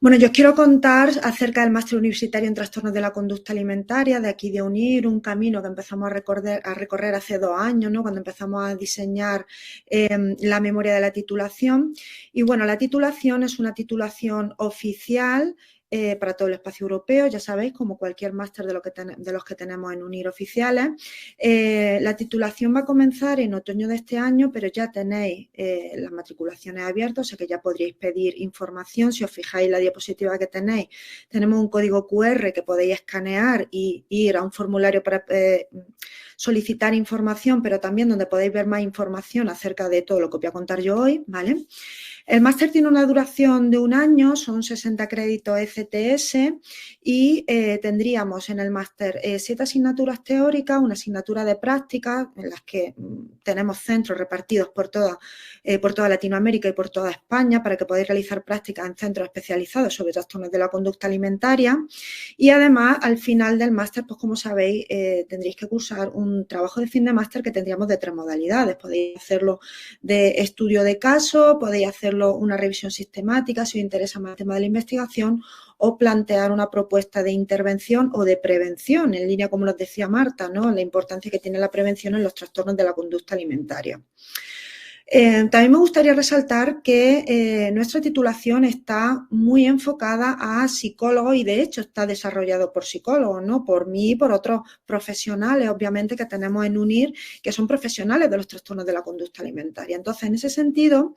Bueno, yo os quiero contar acerca del Máster Universitario en Trastornos de la Conducta Alimentaria, de aquí de UNIR, un camino que empezamos a recorrer hace 2 años, ¿no?, cuando empezamos a diseñar la memoria de la titulación. Y bueno, la titulación es una titulación oficial para todo el espacio europeo, ya sabéis, como cualquier máster de los que tenemos en UNIR oficiales. La titulación va a comenzar en otoño de este año, pero ya tenéis las matriculaciones abiertas, o sea que ya podríais pedir información. Si os fijáis en la diapositiva que tenéis, tenemos un código QR que podéis escanear y ir a un formulario para solicitar información, pero también donde podéis ver más información acerca de todo lo que os voy a contar yo hoy, ¿vale? El máster tiene una duración de 1 año, son 60 créditos ECTS, y tendríamos en el máster 7 asignaturas teóricas, una asignatura de práctica, en las que tenemos centros repartidos por toda Latinoamérica y por toda España, para que podáis realizar prácticas en centros especializados sobre trastornos de la conducta alimentaria. Y además, al final del máster, pues como sabéis, tendréis que cursar un trabajo de fin de máster que tendríamos de 3 modalidades. Podéis hacerlo de estudio de caso, podéis hacerlo una revisión sistemática si os interesa más el tema de la investigación, o plantear una propuesta de intervención o de prevención, en línea, como nos decía Marta, ¿no?, la importancia que tiene la prevención en los trastornos de la conducta alimentaria. También me gustaría resaltar que nuestra titulación está muy enfocada a psicólogos, y de hecho está desarrollado por psicólogos, ¿no?, por mí y por otros profesionales, obviamente, que tenemos en UNIR, que son profesionales de los trastornos de la conducta alimentaria. Entonces, en ese sentido,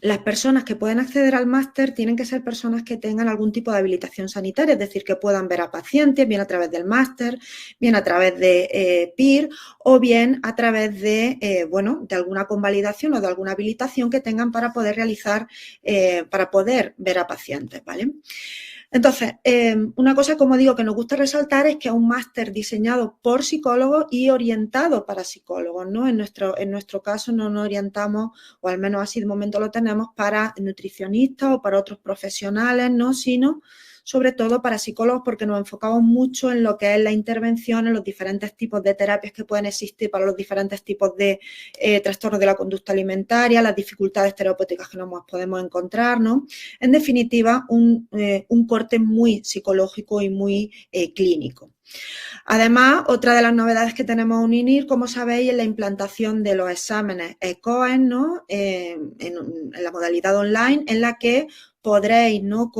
las personas que pueden acceder al máster tienen que ser personas que tengan algún tipo de habilitación sanitaria, es decir, que puedan ver a pacientes, bien a través del máster, bien a través de PIR, o bien a través de alguna convalidación o de alguna habilitación que tengan para poder para poder ver a pacientes, ¿vale? Entonces, una cosa, como digo, que nos gusta resaltar es que es un máster diseñado por psicólogos y orientado para psicólogos, ¿no? En nuestro caso no nos orientamos, o al menos así de momento lo tenemos, para nutricionistas o para otros profesionales, ¿no?, sino sobre todo para psicólogos, porque nos enfocamos mucho en lo que es la intervención, en los diferentes tipos de terapias que pueden existir para los diferentes tipos de trastornos de la conducta alimentaria, las dificultades terapéuticas que nos podemos encontrar, ¿no? En definitiva, un corte muy psicológico y muy clínico. Además, otra de las novedades que tenemos en UNIR, como sabéis, es la implantación de los exámenes ECOES, ¿no?, en la modalidad online, en la que podréis, ¿no?,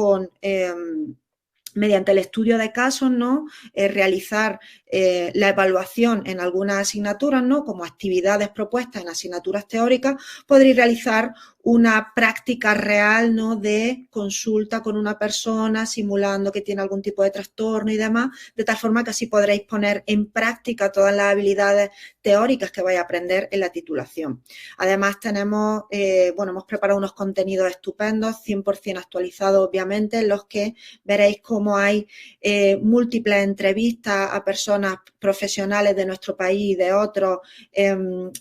mediante el estudio de casos, ¿no?, realizar la evaluación en algunas asignaturas, ¿no?, como actividades propuestas en asignaturas teóricas, podréis realizar una práctica real, ¿no?, de consulta con una persona, simulando que tiene algún tipo de trastorno y demás, de tal forma que así podréis poner en práctica todas las habilidades teóricas que vais a aprender en la titulación. Además tenemos, hemos preparado unos contenidos estupendos, 100% actualizados obviamente, en los que veréis cómo hay múltiples entrevistas a personas profesionales de nuestro país y de otros,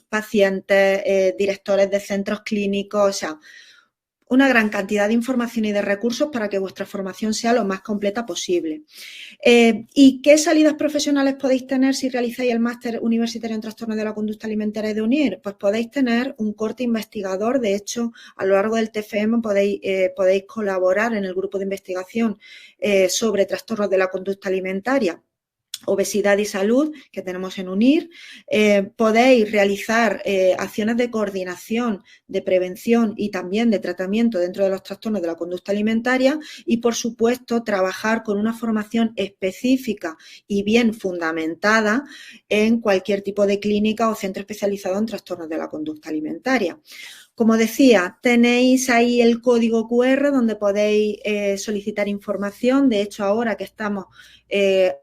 pacientes, directores de centros clínicos, o sea, una gran cantidad de información y de recursos para que vuestra formación sea lo más completa posible. ¿Y qué salidas profesionales podéis tener si realizáis el máster universitario en trastornos de la conducta alimentaria de UNIR? Pues podéis tener un corte investigador. De hecho, a lo largo del TFM podéis colaborar en el grupo de investigación sobre trastornos de la conducta alimentaria, obesidad y salud que tenemos en UNIR. Podéis realizar acciones de coordinación, de prevención y también de tratamiento dentro de los trastornos de la conducta alimentaria y, por supuesto, trabajar con una formación específica y bien fundamentada en cualquier tipo de clínica o centro especializado en trastornos de la conducta alimentaria. Como decía, tenéis ahí el código QR donde podéis solicitar información. De hecho, ahora que estamos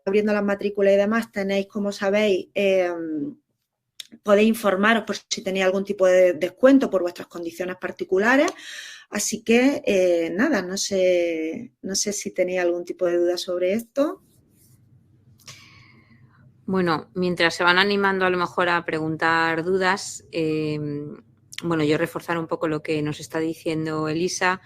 abriendo las matrículas y demás, tenéis, como sabéis, podéis informaros por si tenéis algún tipo de descuento por vuestras condiciones particulares. Así que, nada, no sé si tenéis algún tipo de duda sobre esto. Bueno, mientras se van animando a lo mejor a preguntar dudas, yo reforzar un poco lo que nos está diciendo Elisa.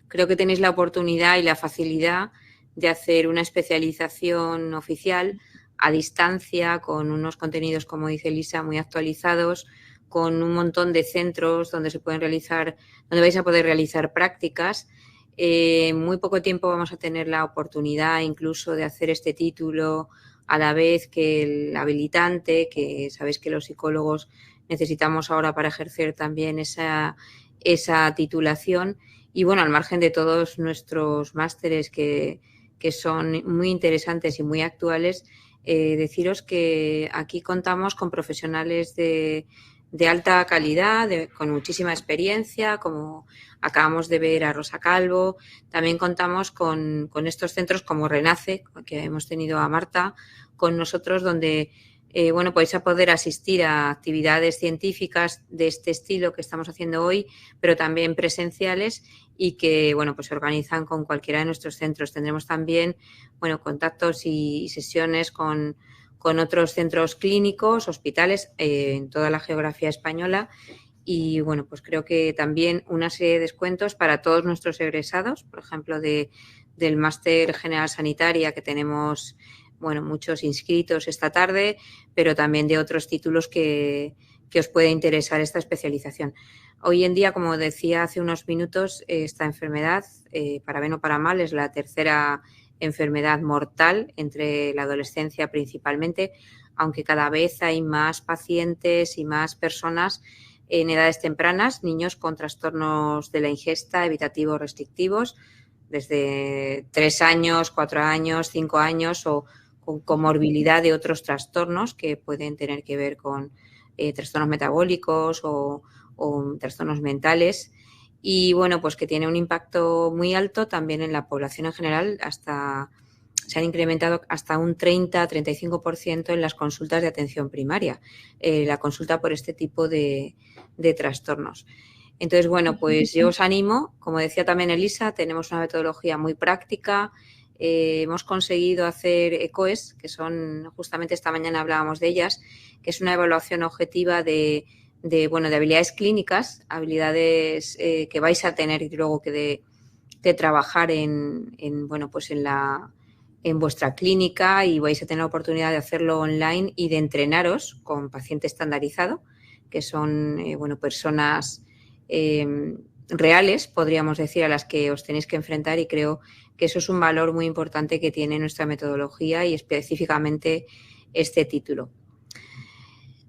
Creo que tenéis la oportunidad y la facilidad de hacer una especialización oficial a distancia con unos contenidos, como dice Elisa, muy actualizados, con un montón de centros donde vais a poder realizar prácticas. En muy poco tiempo vamos a tener la oportunidad incluso de hacer este título a la vez que el habilitante, que sabéis que los psicólogos necesitamos ahora para ejercer también esa titulación. Y bueno, al margen de todos nuestros másteres que son muy interesantes y muy actuales, deciros que aquí contamos con profesionales de alta calidad, con muchísima experiencia, como acabamos de ver a Rosa Calvo. También contamos con estos centros como Renace, que hemos tenido a Marta con nosotros, donde vais a poder asistir a actividades científicas de este estilo que estamos haciendo hoy, pero también presenciales y que, se organizan con cualquiera de nuestros centros. Tendremos también, contactos y sesiones con otros centros clínicos, hospitales, en toda la geografía española. Y, creo que también una serie de descuentos para todos nuestros egresados, por ejemplo, del Máster General Sanitaria, que tenemos muchos inscritos esta tarde, pero también de otros títulos que os puede interesar esta especialización. Hoy en día, como decía hace unos minutos, esta enfermedad, para bien o para mal, es la tercera enfermedad mortal entre la adolescencia principalmente, aunque cada vez hay más pacientes y más personas en edades tempranas, niños con trastornos de la ingesta evitativos restrictivos, desde 3 años, 4 años, 5 años o con comorbilidad de otros trastornos que pueden tener que ver con trastornos metabólicos o trastornos mentales. Y que tiene un impacto muy alto también en la población en general. Se han incrementado hasta un 30-35% en las consultas de atención primaria, la consulta por este tipo de trastornos. Entonces, yo os animo, como decía también Elisa, tenemos una metodología muy práctica. Hemos conseguido hacer ECOES, que son, justamente esta mañana hablábamos de ellas, que es una evaluación objetiva de habilidades clínicas, habilidades que vais a tener luego que trabajar en vuestra clínica, y vais a tener la oportunidad de hacerlo online y de entrenaros con paciente estandarizado, que son personas reales, podríamos decir, a las que os tenéis que enfrentar, y creo que eso es un valor muy importante que tiene nuestra metodología y específicamente este título.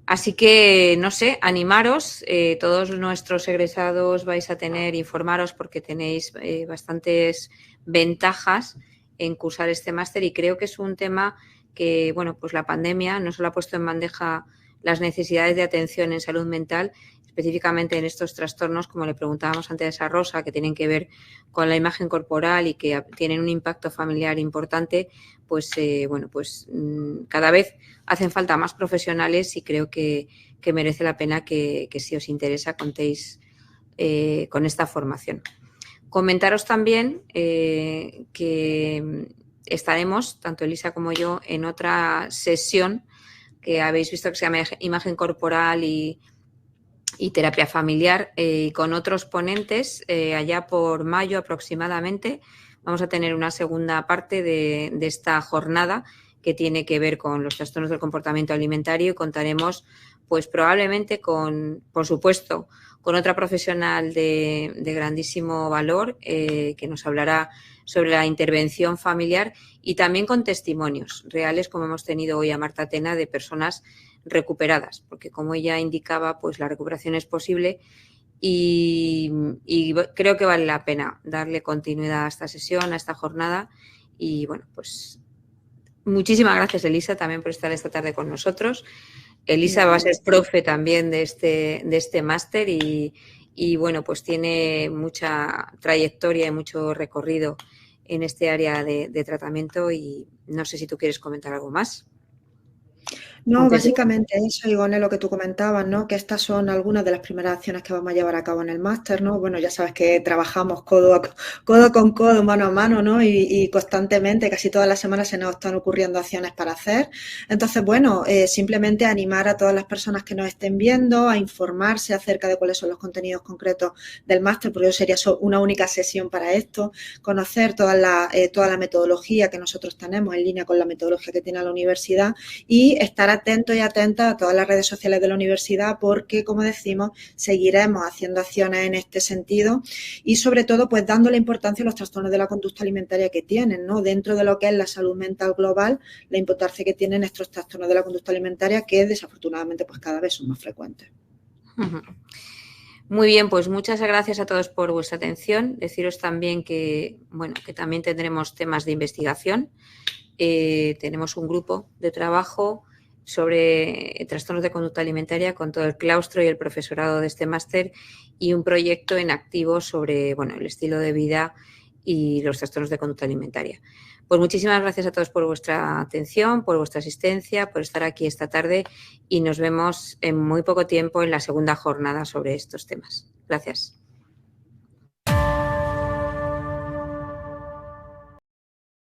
Así que, no sé, animaros, todos nuestros egresados vais a informaros porque tenéis bastantes ventajas en cursar este máster, y creo que es un tema que, la pandemia no solo ha puesto en bandeja las necesidades de atención en salud mental, específicamente en estos trastornos, como le preguntábamos antes a Rosa, que tienen que ver con la imagen corporal y que tienen un impacto familiar importante, pues cada vez hacen falta más profesionales y creo que merece la pena que si os interesa contéis con esta formación. Comentaros también que estaremos, tanto Elisa como yo, en otra sesión que habéis visto que se llama Imagen Corporal y Terapia Familiar, con otros ponentes allá por mayo aproximadamente. Vamos a tener una segunda parte de esta jornada que tiene que ver con los trastornos del comportamiento alimentario y contaremos pues probablemente por supuesto, con otra profesional de grandísimo valor que nos hablará sobre la intervención familiar y también con testimonios reales, como hemos tenido hoy a Marta Tena, de personas recuperadas, porque como ella indicaba, pues la recuperación es posible y creo que vale la pena darle continuidad a esta sesión, a esta jornada y bueno, pues muchísimas gracias Elisa también por estar esta tarde con nosotros. Elisa va a ser profe también de este máster y bueno, pues tiene mucha trayectoria y mucho recorrido en este área de tratamiento y no sé si tú quieres comentar algo más. No, básicamente eso, Igone, lo que tú comentabas, ¿no? Que estas son algunas de las primeras acciones que vamos a llevar a cabo en el máster, ¿no? Bueno, ya sabes que trabajamos codo con codo, mano a mano, ¿no? Y constantemente, casi todas las semanas se nos están ocurriendo acciones para hacer. Entonces, bueno, simplemente animar a todas las personas que nos estén viendo a informarse acerca de cuáles son los contenidos concretos del máster, porque eso sería una única sesión para esto, conocer toda la metodología que nosotros tenemos en línea con la metodología que tiene la universidad y estar atentos y atentas a todas las redes sociales de la universidad porque, como decimos, seguiremos haciendo acciones en este sentido y, sobre todo, pues dando la importancia a los trastornos de la conducta alimentaria que tienen, ¿no? Dentro de lo que es la salud mental global, la importancia que tienen estos trastornos de la conducta alimentaria que, desafortunadamente, pues cada vez son más frecuentes. Muy bien, pues muchas gracias a todos por vuestra atención. Deciros también que, bueno, que también tendremos temas de investigación. Tenemos un grupo de trabajo sobre trastornos de conducta alimentaria con todo el claustro y el profesorado de este máster y un proyecto en activo sobre, bueno, el estilo de vida y los trastornos de conducta alimentaria. Pues muchísimas gracias a todos por vuestra atención, por vuestra asistencia, por estar aquí esta tarde y nos vemos en muy poco tiempo en la segunda jornada sobre estos temas. Gracias.